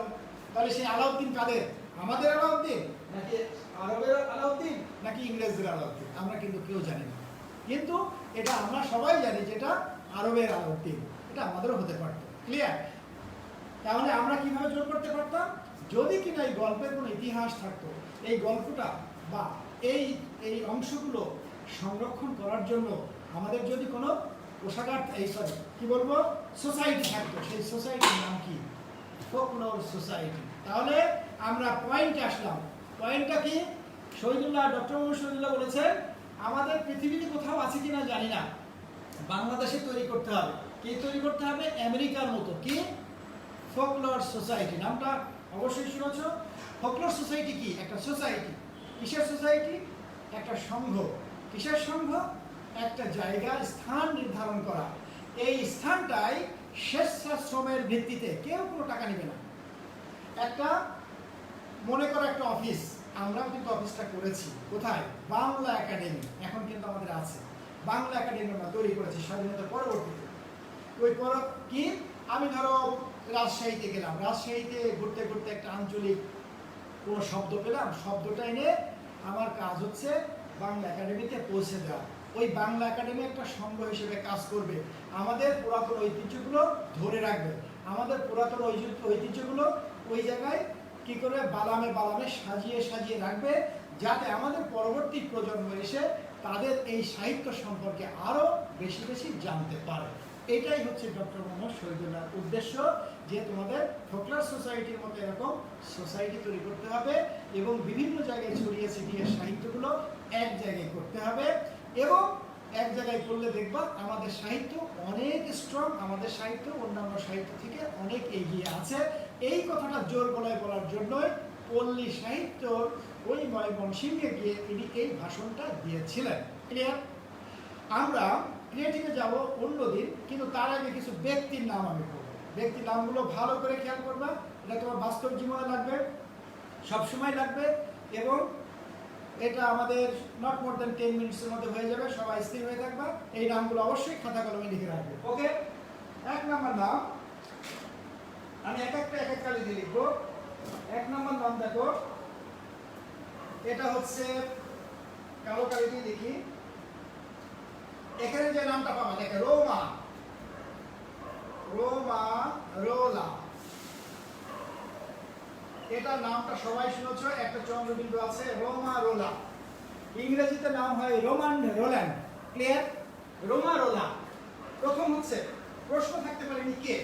তাহলে সেই আলাউদ্দিন কাদের? আমাদের আলাউদ্দিন নাকি আরবের আলাউদ্দিন নাকি ইংরেজদের আলাউদ্দিন? আমরা কিন্তু কেউ জানি না। কিন্তু এটা আমরা সবাই জানি যেটা আরবের আলাউদ্দিন। এটা আমাদেরও হতে পারত। ক্লিয়ার? তাহলে আমরা কিভাবে জোর করতে পারতাম? যদি কিনা এই গল্পের কোনো ইতিহাস থাকতো, এই গল্পটা বা এই অংশগুলো সংরক্ষণ করার জন্য আমাদের যদি কোনো কোষাগার, সোসাইটি থাকতো, সেই সোসাইটির নাম কি? Folklore society. তাহলে আমরা পয়েন্টে আসলাম। পয়েন্টটা কি? ডক্টর মোহাম্মদ শহীদুল্লাহ বলেছেন আমাদের পৃথিবীতে কোথাও আছে কিনা জানি না, বাংলাদেশে তৈরি করতে হবে। কি তৈরি করতে হবে? আমেরিকার মতো। কি? Folklore society. নামটা অবশ্যই শুনেছ। ফোকলোর সোসাইটি কি? একটা সোসাইটি। কিসের সোসাইটি? একটা সংঘ। কিসের সংঘ? একটা জায়গা, স্থান নির্ধারণ করা। এই স্থানটাই স্বেচ্ছাশ্রমের ভিত্তিতে, কেউ কোনো টাকা নেবে না। একটা মনে করো একটা অফিস, আমরাও কিন্তু অফিসটা করেছি কোথায়? বাংলা একাডেমি। এখন কিন্তু আমাদের আছে বাংলা একাডেমি, আমরা তৈরি করেছি স্বাধীনতার পরবর্তীতে। ওই কি, আমি ধরো রাজশাহীতে গেলাম, রাজশাহীতে ঘুরতে ঘুরতে একটা আঞ্চলিক কোনো শব্দ পেলাম, শব্দটা এনে আমার কাজ হচ্ছে বাংলা একাডেমিতে পৌঁছে দেওয়া। ওই বাংলা একাডেমি একটা সংঘ হিসেবে কাজ করবে, আমাদের পুরাতন ঐতিহ্যগুলো ধরে রাখবে। আমাদের পুরাতন ঐতিহ্যগুলো ওই জায়গায় কি করে বালামে সাজিয়ে সাজিয়ে রাখবে, যাতে আমাদের পরবর্তী প্রজন্ম এসে তাদের এই সাহিত্য সম্পর্কে আরও বেশি বেশি জানতে পারে। এটাই হচ্ছে ডক্টর মোহাম্মদ শহীদুল্লাহর উদ্দেশ্য, যে তোমাদের ফোকলার সোসাইটির মতো এরকম সোসাইটি তৈরি করতে হবে এবং বিভিন্ন জায়গায় ছড়িয়ে ছিটিয়ে সাহিত্যগুলো এক জায়গায় করতে হবে। এবং এক জায়গায় করলে দেখবা আমাদের সাহিত্য অনেক স্ট্রং, আমাদের সাহিত্য অন্যান্য সাহিত্য থেকে অনেক এগিয়ে আছে। এই কথাটা জোর গলায় বলার জন্যই পল্লী সাহিত্য ওই ময়মনসিংহে গিয়ে তিনি এই ভাষণটা দিয়েছিলেন। ক্লিয়ার? আমরা ক্রিয়েটিভে যাব অন্যদিন, কিন্তু তার আগে কিছু ব্যক্তির নাম আমি বলবো। ব্যক্তির নামগুলো ভালো করে খেয়াল করবা, এটা তোমার বাস্তব জীবনে লাগবে, সবসময় লাগবে, এবং এটা আমাদের নট মোর দেন 10 মিনিটসের মধ্যে হয়ে যাবে। সবাই স্থির হয়ে থাকবা, এই নামগুলো অবশ্যই খাতা কলমে লিখে রাখবে। ওকে, 1 নম্বর নাম আমি এক এক কালি দিয়ে লিখবো। 1 নম্বর নাম দেখো, এটা হচ্ছে কালো কালি দিয়ে লিখি। এখানে যে নামটা পাবা দেখে রোমা রোলা, এটা নামটা সবাই শুনেছো, একটা চন্দ্রবিন্দু আছে, রোমা রোলা। ইংরেজিতে নাম হয় রোমান রোল্যান্ড। ক্লিয়ার? রোমা রোলা। প্রথম হচ্ছে প্রশ্ন থাকতে পারে ইনি কে?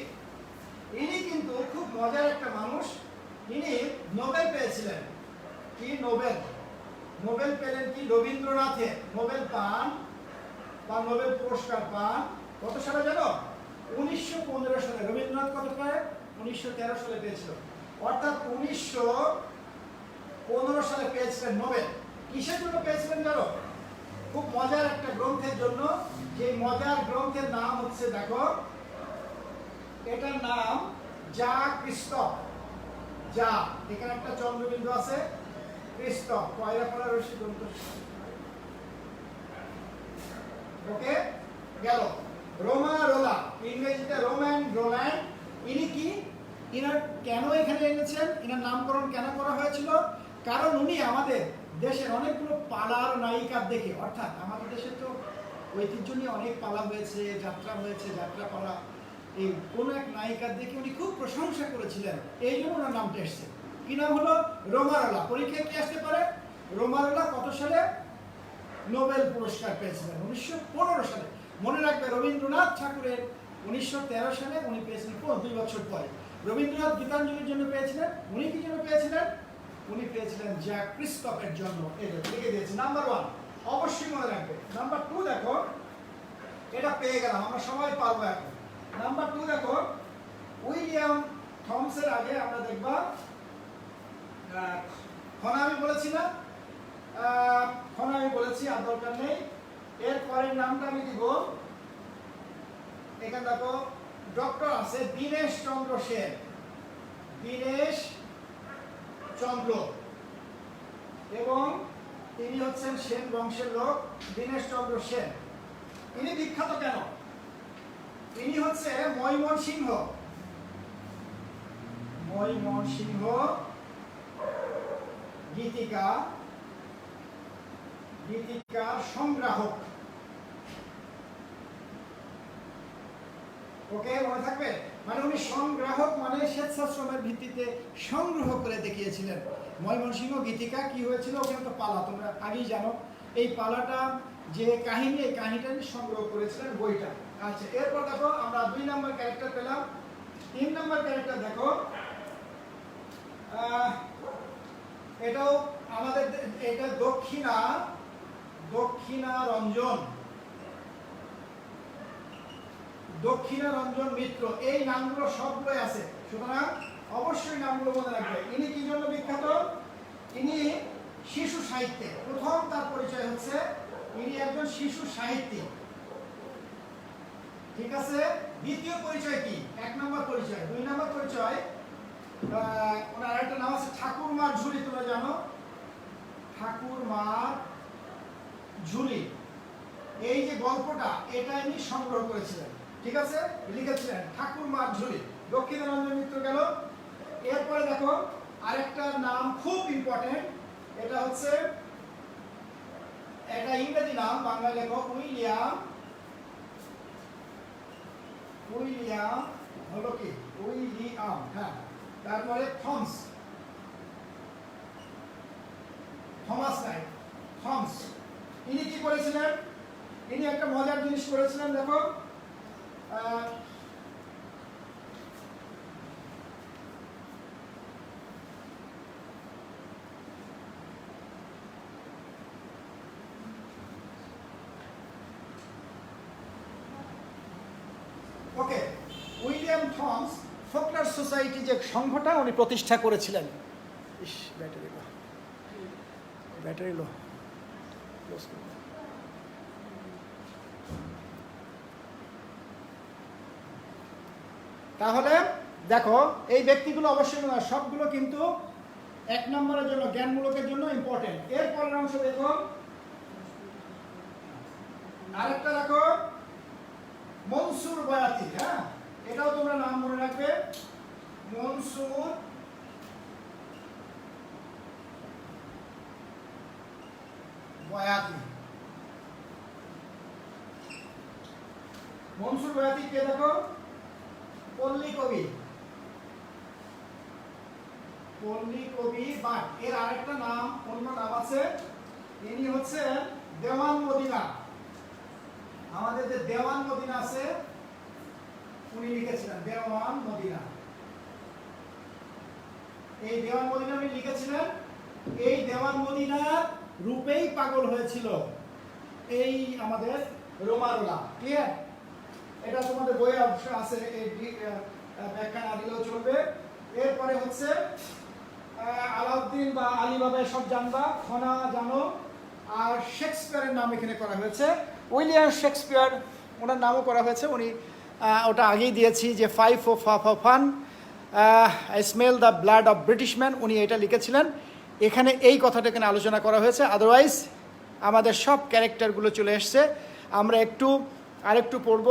ইনি কিন্তু খুব মজার একটা মানুষ। ইনি নোবেল পেয়েছিলেন। কি নোবেল? নোবেল পেলেন কি রবীন্দ্রনাথের নোবেল পান বা নোবেল পুরস্কার পান কত সালে জানো? 1915 সালে। রবীন্দ্রনাথ কত সালে? 1913 সালে পেয়েছিল। অর্থাৎ 1915 সালে পেয়েছিলেন নোবেল। কিসের জন্য পেয়েছিলেন জানো? খুব মজার একটা গ্রন্থের জন্য। যে মজার গ্রন্থের নাম হচ্ছে, দেখো এটার নাম যা ক্রিস্টফ। যা, এখানে একটা চন্দ্রবিন্দু আছে, ক্রিস্টফ কয়লা করা রশি গ্রন্থ। ওকে, গেল। রোমা রোলা, ইংরেজিতে রোমান রোল্যান্ড। ইনি কি? ইনার কেন এখানে এনেছেন? ইনার নামকরণ কেন করা হয়েছিল? কারণ উনি আমাদের দেশের অনেকগুলো পালার নায়িকার দেখে, অর্থাৎ আমাদের দেশে তো ঐতিহ্য নিয়ে অনেক পালা হয়েছে, যাত্রা হয়েছে, যাত্রা পালা, এই কোন এক নায়িকার দেখে উনি খুব প্রশংসা করেছিলেন। এই জন্য ওনার নামটা এসছে। কি নাম হলো? রোমারোলা। পরীক্ষায় কি আসতে পারে? রোমারোলা কত সালে নোবেল পুরস্কার পেয়েছিলেন? 1915 সালে। মনে রাখবে, রবীন্দ্রনাথ ঠাকুরের 1913 সালে উনি পেয়েছিলেন 2 বছর পরে। রবীন্দ্রনাথ গীতাঞ্জলির জন্য পেয়েছিলেন। উনি কি জন্য পেয়েছিলেন? উনি পেয়েছিলেন যা ক্রিস্টফের জন্য। এই লিখে দিয়েছি। নাম্বার 1 অবশ্যই মনে রাখবে। নাম্বার 2 দেখো, এটা পেয়ে গেলাম, আমরা সবাই পারবো এখন। নাম্বার 2 দেখো, উইলিয়াম থমসের আগে আমরা দেখবা খনা আমি বলেছি না? খনা আমি বলেছি, আর দরকার নেই। এর পরের নামটা আমি দিব, এখানে দেখো ডক্টর আছে দীনেশ চন্দ্র সেন। দীনেশ চন্দ্র, এবং তিনি হচ্ছেন সেন বংশের লোক। দীনেশ চন্দ্র সেন ইনি বিখ্যাত কেন? ইনি হচ্ছে ময়মনসিংহ গীতিকার সংগ্রাহক। ওকে, মনে থাকবে? মানে উনি সংগ্রাহক, মানে স্বেচ্ছাশ্রমের ভিত্তিতে সংগ্রহ করে দেখিয়েছিলেন। ময়মনসিংহ গীতিকা কি হয়েছিল? ওখানে তো পালা তোমরা আগেই জানো। এই পালাটা যে কাহিনী, এই কাহিনীটা সংগ্রহ করেছিলেন বইটা। আচ্ছা, এরপর দেখো আমরা 2 নম্বর ক্যারেক্টার পেলাম। 3 নম্বর ক্যারেক্টার দেখো, এটাও আমাদের, এটা দক্ষিণা রঞ্জন মিত্র। এই নামগুলো সবগুলোই আছে, সুতরাং অবশ্যই নামগুলো মনে রাখবে। ইনি কি জন্য বিখ্যাত? ইনি শিশু সাহিত্যে প্রথম তার পরিচয় হচ্ছে, ইনি একজন শিশু সাহিত্যিক। ঠিক আছে। দ্বিতীয় পরিচয় কি? 1 নম্বর পরিচয়। 2 নম্বর পরিচয়, ওনার একটা নাম আছে ঠাকুরমার ঝুলি। তোমরা জানো ঠাকুরমার ঝুলি, এই যে গল্পটা, এটা ইনি সংগ্রহ করেছিলেন। ঠিক আছে, লিখেছিলেন ঠাকুরমার ঝুলি। দক্ষিণারঞ্জন মিত্র গেল। এরপরে দেখো আরেকটা নাম খুব ইম্পর্টেন্ট, এটা হচ্ছে, এটা ইংরেজি নাম, বাংলা লেখক উইলিয়াম হলো কি? উইলিয়াম, হ্যাঁ। তারপরে থমস থমাস রাইট, থমস। ইনি কি করেছিলেন? ইনি একটা মজার জিনিস করেছিলেন, দেখো ওকে, উইলিয়াম থমস ফোকলার সোসাইটি যে সংঘটা উনি প্রতিষ্ঠা করেছিলেন। ইস, ব্যাটারি লো। তাহলে দেখো এই ব্যক্তিগুলো অবশ্যই সবগুলো কিন্তু 1 নম্বরের জন্য, জ্ঞানমূলকের জন্য ইম্পর্টেন্ট। এর পরের অংশ দেখো, আরেকটা দেখো মনসুর বয়াতি। হ্যাঁ, এটাও তোমরা নাম মনে রাখবে, মনসুর বয়াতি। মনসুর বয়াতি কে? দেখো পল্লী কবি, পল্লী কবি। বাট এর আরেকটা নাম, অন্য নাম আছে, ইনি হচ্ছেন দেওয়ান মদিনা। আমাদের যে দেওয়ান মদিনা আছে উনি লিখেছিলেন, দেওয়ান মদিনা। এই দেওয়ান মদিনা উনি লিখেছিলেন। এই দেওয়ান মদিনার রূপেই পাগল হয়েছিল এই আমাদের রোমারোলা। ক্লিয়ার? এটা তোমাদের বইয়ে অবশ্য আছে, এই ব্যাখ্যা না দিলেও চলবে। এরপরে হচ্ছে আলাউদ্দিন বা আলী বাবা, সব জানবা, খনা জানো। আর শেক্সপিয়ারের নাম এখানে করা হয়েছে, উইলিয়াম শেক্সপিয়ার, ওনার নামও করা হয়েছে। উনি ওটা আগেই দিয়েছি যে 5 for fun, I smell the blood of British man, উনি এটা লিখেছিলেন। এখানে এই কথাটা এখানে আলোচনা করা হয়েছে। আদারওয়াইজ আমাদের সব ক্যারেক্টারগুলো চলে এসছে। আমরা আরেকটু পড়ব।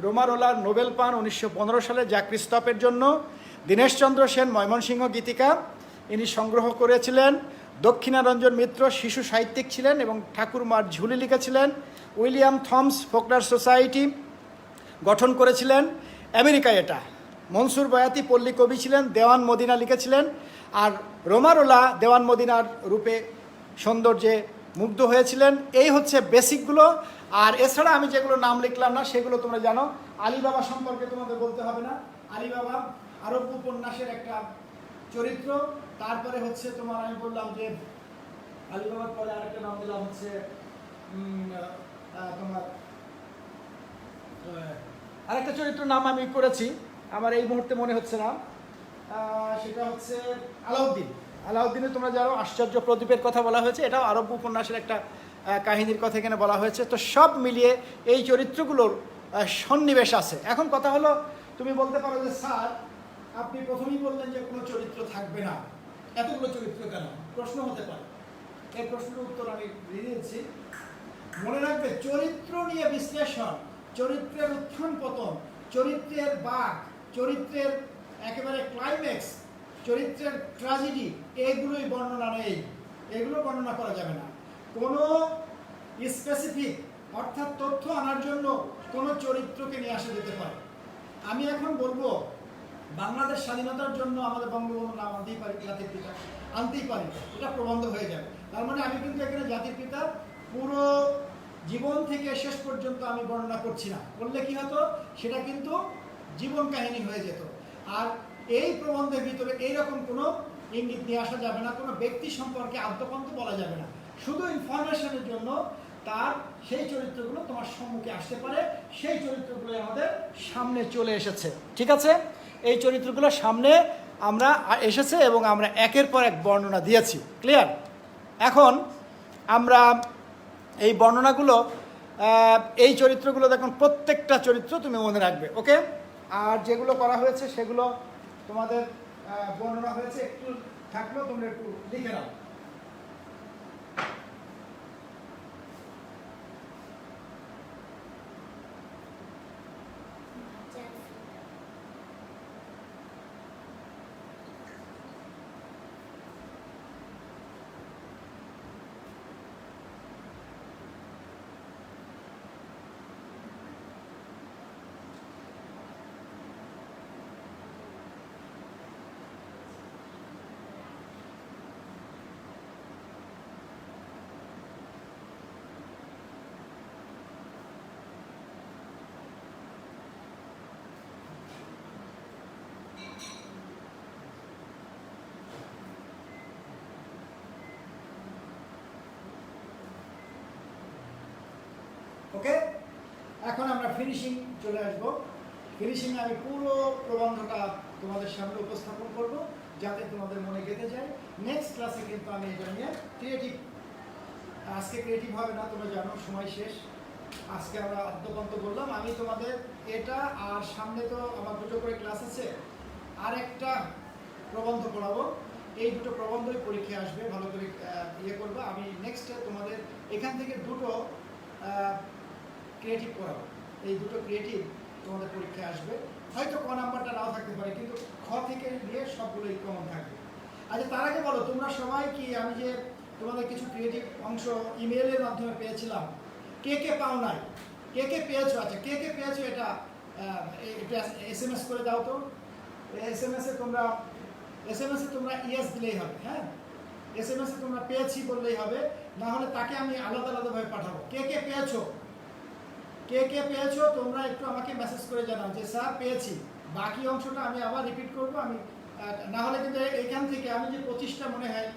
রোমারোলার নোবেল পান 1915 সালে যা ক্রিস্তফের জন্য। দীনেশচন্দ্র সেন ময়মনসিংহ গীতিকা ইনি সংগ্রহ করেছিলেন। দক্ষিণারঞ্জন মিত্র শিশু সাহিত্যিক ছিলেন এবং ঠাকুরমার ঝুলি লিখেছিলেন। উইলিয়াম থমস ফোকলার সোসাইটি গঠন করেছিলেন আমেরিকায় এটা। মনসুর বয়াতি পল্লী কবি ছিলেন, দেওয়ান মদিনা লিখেছিলেন। আর রোমারোলা দেওয়ান মদিনার রূপে সৌন্দর্যে মুগ্ধ হয়েছিলেন। এই হচ্ছে বেসিকগুলো। আর এছাড়া আমি যেগুলো নাম লিখলাম না সেগুলো তোমরা জানো। আলী বাবা সম্পর্কে তোমাদের বলতে হবে না। আলী বাবা আরব উপন্যাসের একটা চরিত্র। তারপরে হচ্ছে তোমার, আমি বললাম যে আলী বাবার পরে আরেকটা নাম দিলাম হচ্ছে তোমার আরেকটা চরিত্রের নাম আমি করেছি, আমার এই মুহূর্তে মনে হচ্ছে না, সেটা হচ্ছে আলাউদ্দিন। আলাউদ্দিনে তোমরা জানো আশ্চর্য প্রদীপের কথা বলা হয়েছে, এটাও আরব উপন্যাসের একটা কাহিনীর কথা এখানে বলা হয়েছে। তো সব মিলিয়ে এই চরিত্রগুলোর সন্নিবেশ আছে। এখন কথা হলো, তুমি বলতে পারো যে স্যার আপনি প্রথমেই বললেন যে কোনো চরিত্র থাকবে না, এতগুলো চরিত্র কেন? প্রশ্ন হতে পারে। এই প্রশ্নের উত্তর আমি দিয়ে দিচ্ছি। মনে রাখবে, চরিত্র নিয়ে বিশ্লেষণ, চরিত্রের উত্থান পতন, চরিত্রের বাঁক, চরিত্রের একেবারে ক্লাইম্যাক্স, চরিত্রের ট্র্যাজেডি, এগুলোই বর্ণনা নেই, এগুলো বর্ণনা করা যাবে না। কোনো স্পেসিফিক অর্থাৎ তথ্য আনার জন্য কোনো চরিত্রকে নিয়ে আসা যেতে পারে। আমি এখন বলবো বাংলাদেশ স্বাধীনতার জন্য আমাদের বঙ্গবন্ধু নাম আনতেই পারি, জাতির পিতা আনতেই পারি, এটা প্রবন্ধ হয়ে যাবে। তার মানে আমি কিন্তু এখানে জাতির পিতার পুরো জীবন থেকে শেষ পর্যন্ত আমি বর্ণনা করছি না। বললে কি হতো, সেটা কিন্তু জীবন কাহিনী হয়ে যেত। আর এই প্রবন্ধের ভিতরে এইরকম কোনো ইঙ্গিত নিয়ে আসা যাবে না, কোনো ব্যক্তি সম্পর্কে আদ্যপান্ত বলা যাবে না। শুধু ইনফরমেশনের জন্য তার সেই চরিত্রগুলো তোমার সম্মুখে আসতে পারে, সেই চরিত্রগুলো আমাদের সামনে চলে এসেছে। ঠিক আছে, এই চরিত্রগুলো সামনে আমরা এসেছে এবং আমরা একের পর এক বর্ণনা দিয়েছি। ক্লিয়ার? এখন আমরা এই বর্ণনাগুলো, এই চরিত্রগুলো দেখুন, প্রত্যেকটা চরিত্র তুমি মনে রাখবে। ওকে? আর যেগুলো করা হয়েছে সেগুলো তোমাদের বর্ণনা হয়েছে, একটু থাকলেও তোমরা একটু লিখে নাও। ওকে, এখন আমরা ফিনিশিং চলে আসব। ফিনিশিংয়ে আমি পুরো প্রবন্ধটা তোমাদের সামনে উপস্থাপন করব যাতে তোমাদের মনে গেঁথে যায়। নেক্সট ক্লাসে কিন্তু আমি এটা নিয়ে ক্রিয়েটিভ, আজকে ক্রিয়েটিভ হবে না, তোমরা জানো সময় শেষ। আজকে আমরা আদ্যপন্ত বললাম, আমি তোমাদের এটা আর সামনে তো আমার দুটো করে ক্লাস আছে, আর একটা প্রবন্ধ পড়াবো। এই দুটো প্রবন্ধই পরীক্ষায় আসবে, ভালো করে ইয়ে করবো। আমি নেক্সটে তোমাদের এখান থেকে দুটো ক্রিয়েটিভ পড়াবো। এই দুটো ক্রিয়েটিভ তোমাদের পরীক্ষায় আসবে। হয়তো ক নাম্বারটা নাও থাকতে পারে, কিন্তু খ থেকে নিয়ে সবগুলোই কমন থাকবে। আচ্ছা, তার আগে বলো তোমরা সবাই কি, আমি যে তোমাদের কিছু ক্রিয়েটিভ অংশ ইমেলের মাধ্যমে পেয়েছিলাম, কে কে পাও নাই, কে কে পেয়েছো? আচ্ছা, কে কে পেয়েছো এটা SMS করে দাও তো। SMS এ তোমরা ইয়েস দিলেই হবে। হ্যাঁ, SMS এ তোমরা পেয়েছি বললেই হবে, না হলে তাকে আমি আলাদা আলাদাভাবে পাঠাবো। কে কে পেয়েছো, কে কে পেয়েছো তোমরা একটু আমাকে মেসেজ করে জানাও যে স্যার পেয়েছি। বাকি অংশটা আমি আবার রিপিট করব। আমি না হলে কিন্তু এখান থেকে আমি যে 25টা মনে হয়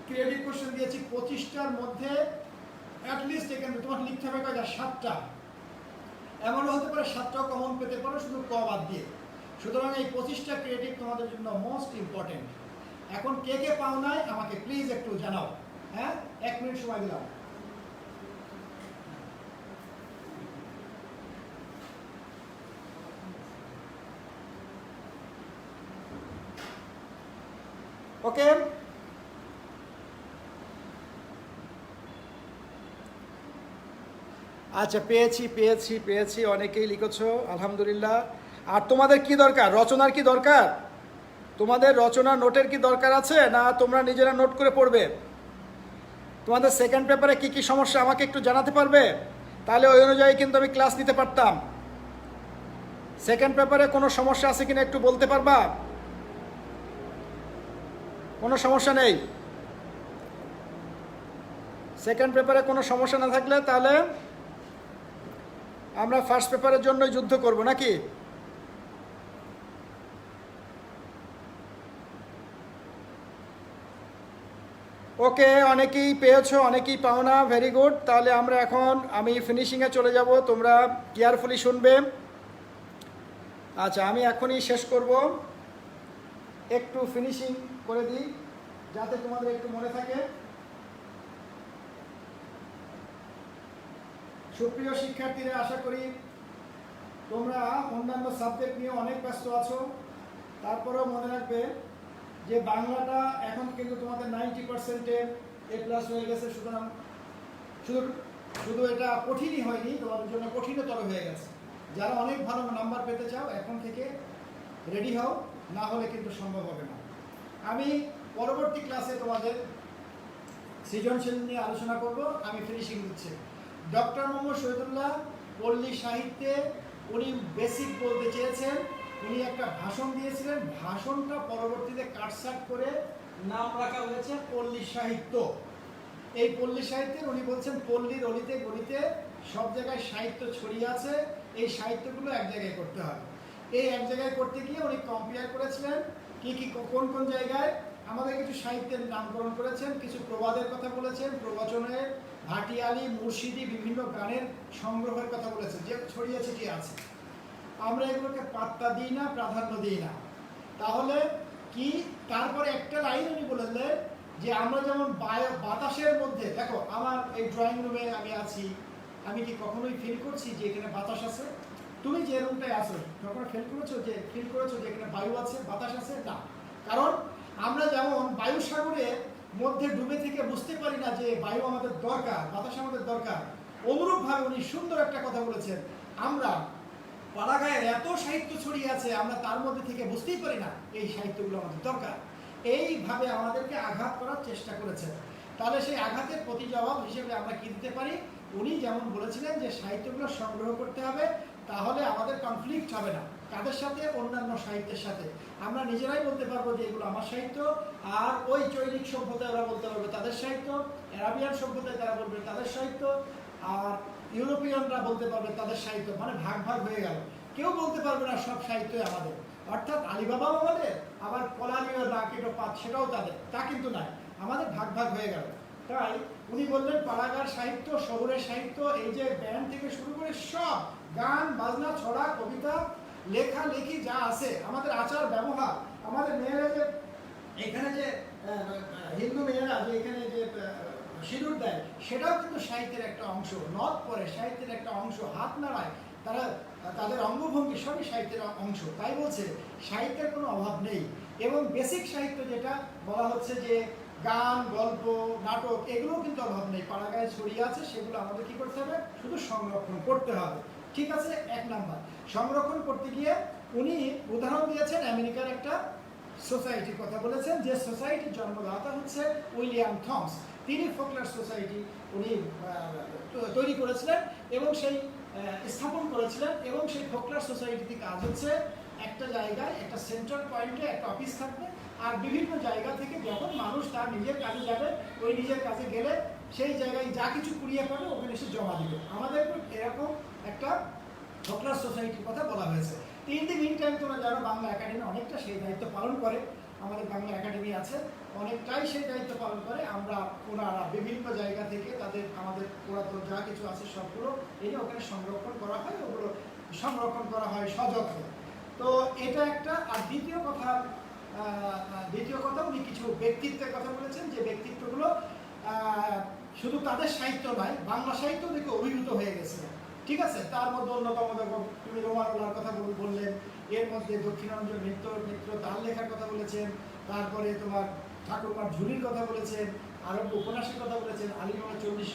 ক্রিয়েটিভ কোশ্চেন দিয়েছি, 25টার মধ্যে অ্যাটলিস্ট এখানে তোমার লিখতে হবে কয়টা, 7টা। এমনও হতে পারে 7টাও কমন পেতে পারো শুধু ক বাদ দিয়ে। সুতরাং এই 25টা ক্রিয়েটিভ তোমাদের জন্য মোস্ট ইম্পর্টেন্ট। এখন কে কে পাও নাই আমাকে প্লিজ একটু জানাও। হ্যাঁ, 1 মিনিট সময় দিলাম। ওকে, আচ্ছা, পেয়েছি পেয়েছি পেয়েছি, অনেকেই লিখেছো, আলহামদুলিল্লাহ। আর তোমাদের কি দরকার, রচনার কি দরকার? তোমাদের রচনা নোটের কি দরকার আছে, না তোমরা নিজেরা নোট করে পড়বে? তোমাদের সেকেন্ড পেপারে কি কি সমস্যা আমাকে একটু জানাতে পারবে? তাহলে ওই অনুযায়ী কিন্তু আমি ক্লাস নিতে পারতাম। সেকেন্ড পেপারে কোনো সমস্যা আছে কিনা একটু বলতে পারবা? কোনো সমস্যা নেই? সেকেন্ড পেপারে কোনো সমস্যা না থাকলে তাহলে আমরা ফার্স্ট পেপারের জন্যই যুদ্ধ করব নাকি? ওকে, অনেকেই পেয়েছো, অনেকেই পাও না, ভেরি গুড। তাহলে আমরা এখন আমি ফিনিশিংয়ে চলে যাব, তোমরা কেয়ারফুলি শুনবে। আচ্ছা, আমি এখনই শেষ করব, একটু ফিনিশিং করে দিই যাতে তোমাদের একটু মনে থাকে। সুপ্রিয় শিক্ষার্থীরা, আশা করি তোমরা অন্যান্য সাবজেক্ট নিয়ে অনেক ব্যস্ত আছো। তারপরেও মনে রাখবে যে বাংলাটা এখন কিন্তু তোমাদের 90%-এ A+ হয়ে গেছে। সুতরাং শুধু এটা কঠিনই হয়নি, তোমাদের জন্য কঠিনতর হয়ে গেছে। যারা অনেক ভালো নাম্বার পেতে চাও এখন থেকে রেডি হও, না হলে কিন্তু সম্ভব হবে না। আমি পরবর্তী ক্লাসে তোমাদের সৃজনশীল নিয়ে আলোচনা করব। আমি ফিনিশিং দিচ্ছি। ডক্টর মোহাম্মদ শহীদুল্লাহ পল্লী সাহিত্যে উনি বেসিক বলতে চেয়েছেন। উনি একটা ভাষণ দিয়েছিলেন, ভাষণটা পরবর্তীতে কাটছাট করে নাম রাখা হয়েছে পল্লী সাহিত্য। এই পল্লী সাহিত্যে উনি বলছেন পল্লীর অলিতে গলিতে সব জায়গায় সাহিত্য ছড়িয়ে আছে, এই সাহিত্যগুলো এক জায়গায় করতে হবে। এই এক জায়গায় করতে গিয়ে উনি কম্পেয়ার করেছিলেন কি কি কোন কোন জায়গায় আমাদের কিছু সাহিত্যের নামকরণ করেছেন, কিছু প্রবাদের কথা বলেছেন, প্রবচনের, ভাটিয়ালি, মুর্শিদি, বিভিন্ন গানের সংগ্রহের কথা বলেছেন যে ছড়িয়ে ছিটিয়ে আছে। আমরা এগুলোকে পাত্তা দিই না, প্রাধান্য দিই না। তাহলে কি, তারপরে একটা লাইন উনি বললেন যে আমরা যেমন বাতাসের মধ্যে, দেখো আমার এই ড্রয়িং রুমে আমি আছি, আমি কি কখনোই ফিল করছি যে এখানে বাতাস আছে? তুমি যে রুমটায় আছো কখনো ফিল করেছো যে এখানে বায়ু আছে, বাতাস আছে? না। কারণ আমরা যেমন বায়ু সাগরের মধ্যে ডুবে থেকে বুঝতে পারি না যে বায়ু আমাদের দরকার, বাতাস আমাদের দরকার, অনুরূপভাবে উনি সুন্দর একটা কথা বলেছেন, আমরা পাড়াগাঁয়ের এত সাহিত্য ছড়িয়ে আছে, আমরা তার মধ্যে থেকে বুঝতেই পারি না এই সাহিত্যগুলো আমাদের দরকার। এইভাবে আমাদেরকে আঘাত করার চেষ্টা করেছেন। তাহলে সেই আঘাতের প্রতি জবাব হিসেবে আমরা কি দিতে পারি? উনি যেমন বলেছিলেন যে সাহিত্যগুলো সংগ্রহ করতে হবে, তাহলে আমাদের কনফ্লিক্ট হবে না কাদের সাথে, অন্যান্য সাহিত্যের সাথে। আমরা নিজেরাই বলতে পারবো যে এগুলো আমার সাহিত্য, আর ওই চৈনিক সভ্যতায় ওরা বলতে পারবে তাদের সাহিত্য, অ্যারাবিয়ান সভ্যতায় তারা বলবে তাদের সাহিত্য, আর ইউরোপিয়ানরা বলতে পারবে তাদের সাহিত্য। মানে ভাগ ভাগ হয়ে গেল, কেউ বলতে পারবে না সব সাহিত্যই আমাদের। অর্থাৎ আলিবাবাও আমাদের, আবার পলানীয় রাকেট ও পাত সেটাও তাদের, তা কিন্তু নয়, আমাদের ভাগ ভাগ হয়ে গেল। তাই উনি বললেন পাড়াগার সাহিত্য, শহরের সাহিত্য, এই যে ব্যান্ড থেকে শুরু করে সব গান বাজনা, ছড়া, কবিতা, লেখালেখি যা আছে, আমাদের আচার ব্যবহার, আমাদের মেয়েরা যে এখানে যে হিন্দু মেয়েরা যে এখানে যে সিঁদুর দেয়, সেটাও কিন্তু সাহিত্যের একটা অংশ। নদ পরে সাহিত্যের একটা অংশ, হাত নাড়ায় তারা, তাদের অঙ্গভঙ্গি সবই সাহিত্যের অংশ। তাই বলছে সাহিত্যের কোনো অভাব নেই। এবং বেসিক সাহিত্য যেটা বলা হচ্ছে যে গান, গল্প, নাটক, এগুলোও কিন্তু অভাব নেই, পাড়াগাঁয়ে ছড়িয়ে আছে। সেগুলো আমাদের কি করতে হবে? শুধু সংরক্ষণ করতে হবে। ঠিক আছে, এক নাম্বার। সংরক্ষণ করতে গিয়ে উনি উদাহরণ দিয়েছেন আমেরিকার একটা সোসাইটির কথা বলেছেন, যে সোসাইটির জন্মদাতা হচ্ছে উইলিয়াম থমস। তিনি ফোকলার সোসাইটি উনি তৈরি করেছিলেন এবং সেই স্থাপন করেছিলেন। এবং সেই ফোকলার সোসাইটিতে কাজ হচ্ছে একটা জায়গায়, একটা সেন্ট্রাল পয়েন্টে একটা অফিস থাকবে, আর বিভিন্ন জায়গা থেকে যখন মানুষ তার নিজের কাজে যাবে, ওই নিজের কাজে গেলে সেই জায়গায় যা কিছু কুড়িয়ে পাবে ওখানে এসে জমা দিবে। আমাদের এরকম একটা ফোকলার সোসাইটির কথা বলা হয়েছে। ইন দি মিন টাইম তোমরা জানো বাংলা একাডেমি অনেকটা সেই দায়িত্ব পালন করে। আমাদের বাংলা একাডেমি আছে, অনেকটাই সেই দায়িত্ব পালন করে। আমরা ওনারা বিভিন্ন জায়গা থেকে তাদের আমাদের পুরাতন যা কিছু আছে সবগুলো এনে ওখানে সংরক্ষণ করা হয়, ওগুলো সংরক্ষণ করা হয় সযত্নে। তো এটা একটা। আর দ্বিতীয় কথা উনি কিছু ব্যক্তিত্বের কথা বলেছেন, যে ব্যক্তিত্বগুলো শুধু তাদের সাহিত্য নয়, বাংলা সাহিত্য থেকে অভিভূত হয়ে গেছে। ঠিক আছে, তার মধ্যে অন্যতম তুমি রোমানুল্লাহর কথা বললেন, এর মধ্যে দক্ষিণাঞ্চল মিত্র তার লেখার কথা বলেছেন, তারপরে তোমার ঠাকুরমার ঝুলির কথা বলেছেন, আরব উপন্যাসের কথা বলেছেন, আলিমার 40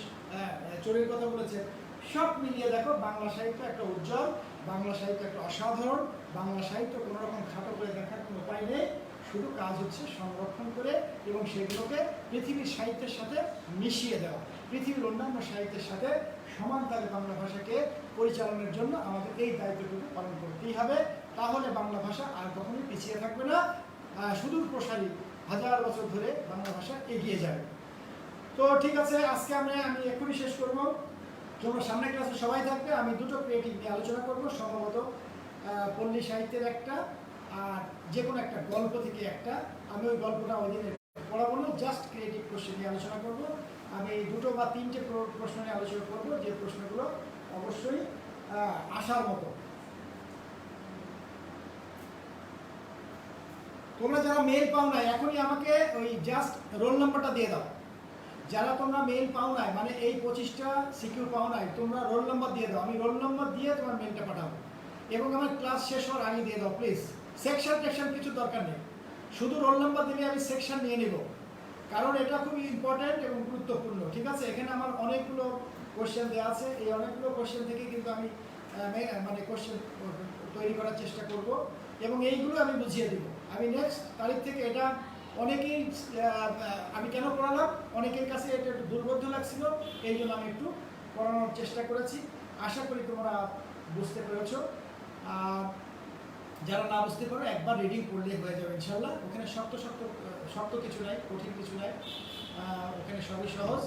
চোরের কথা বলেছেন। সব মিলিয়ে দেখো বাংলা সাহিত্য একটা উজ্জ্বল, বাংলা সাহিত্য একটা অসাধারণ, বাংলা সাহিত্য কোনো রকম খাটো করে দেখার কোনো উপায় নেই। শুধু কাজ হচ্ছে সংরক্ষণ করে এবং সেগুলোকে পৃথিবীর সাহিত্যের সাথে মিশিয়ে দেওয়া, পৃথিবীর অন্যান্য সাহিত্যের সাথে সমান তালে বাংলা ভাষাকে পরিচালনার জন্য আমাদের এই দায়িত্বটুকু পালন করতেই হবে। তাহলে বাংলা ভাষা আর কখনোই পিছিয়ে থাকবে না, সুদূর প্রসারী হাজার বছর ধরে বাংলা ভাষা এগিয়ে যাবে। তো ঠিক আছে, আজকে আমি এক্ষুনি শেষ করবো। তোমরা সামনের ক্লাসে সবাই থাকবে। আমি দুটো ক্রিয়েটিভ নিয়ে আলোচনা করবো, সম্ভবত পল্লী সাহিত্যের একটা, আর যে কোনো একটা গল্প থেকে একটা। আমি ওই গল্পটা ওই দিনে পড়াবো না, জাস্ট ক্রিয়েটিভ কোশ্চেন নিয়ে আলোচনা করবো। আমি 2 বা 3টে প্রশ্ন নিয়ে আলোচনা করবো, যে প্রশ্নগুলো অবশ্যই আসার মতো। তোমরা যারা মেল পাও নাই, এখনই আমাকে ওই জাস্ট রোল নাম্বারটা দিয়ে দাও। যারা তোমরা মেল পাও নাই, মানে এই 25টা সিকিউ পাও নাই, তোমরা রোল নাম্বার দিয়ে দাও। আমি রোল নাম্বার দিয়ে তোমার মেলটা পাঠাবো, এবং আমার ক্লাস শেষ হওয়ার আগে দিয়ে দাও প্লিজ। সেকশন কিছু দরকার নেই, শুধু রোল নাম্বার দিলে আমি সেকশন নিয়ে নেব, কারণ এটা খুবই ইম্পর্ট্যান্ট এবং গুরুত্বপূর্ণ। ঠিক আছে, এখানে আমার অনেকগুলো কোশ্চেন দেওয়া আছে, এই অনেকগুলো কোশ্চেন থেকে কিন্তু আমি মানে কোশ্চেন তৈরি করার চেষ্টা করব, এবং এইগুলো আমি বুঝিয়ে দেব। আমি নেক্সট তারিখ থেকে এটা অনেকেই, আমি কেন পড়ালাম, অনেকের কাছে এটা একটু দুর্বোধ্য লাগছিল, এই জন্য আমি একটু পড়ানোর চেষ্টা করেছি। আশা করি তোমরা বুঝতে পেরেছ। যারা না বুঝতে পারো, একবার রিডিং পড়লে হয়ে যাবে ইনশাল্লাহ। ওখানে শক্ত কিছু নাই, কঠিন কিছু নাই, ওখানে সবই সহজ।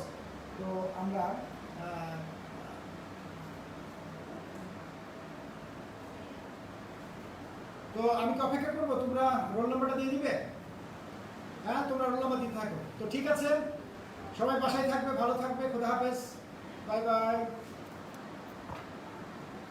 তো আমরা আমি কি অপেক্ষা করবো? তোমরা রোল নাম্বারটা দিয়ে দিবে? হ্যাঁ, তোমরা রোল নাম্বার দিতে থাকো। তো ঠিক আছে, সবাই বাসায় থাকবে, ভালো থাকবে, খোদা হাফেজ, বাই বাই।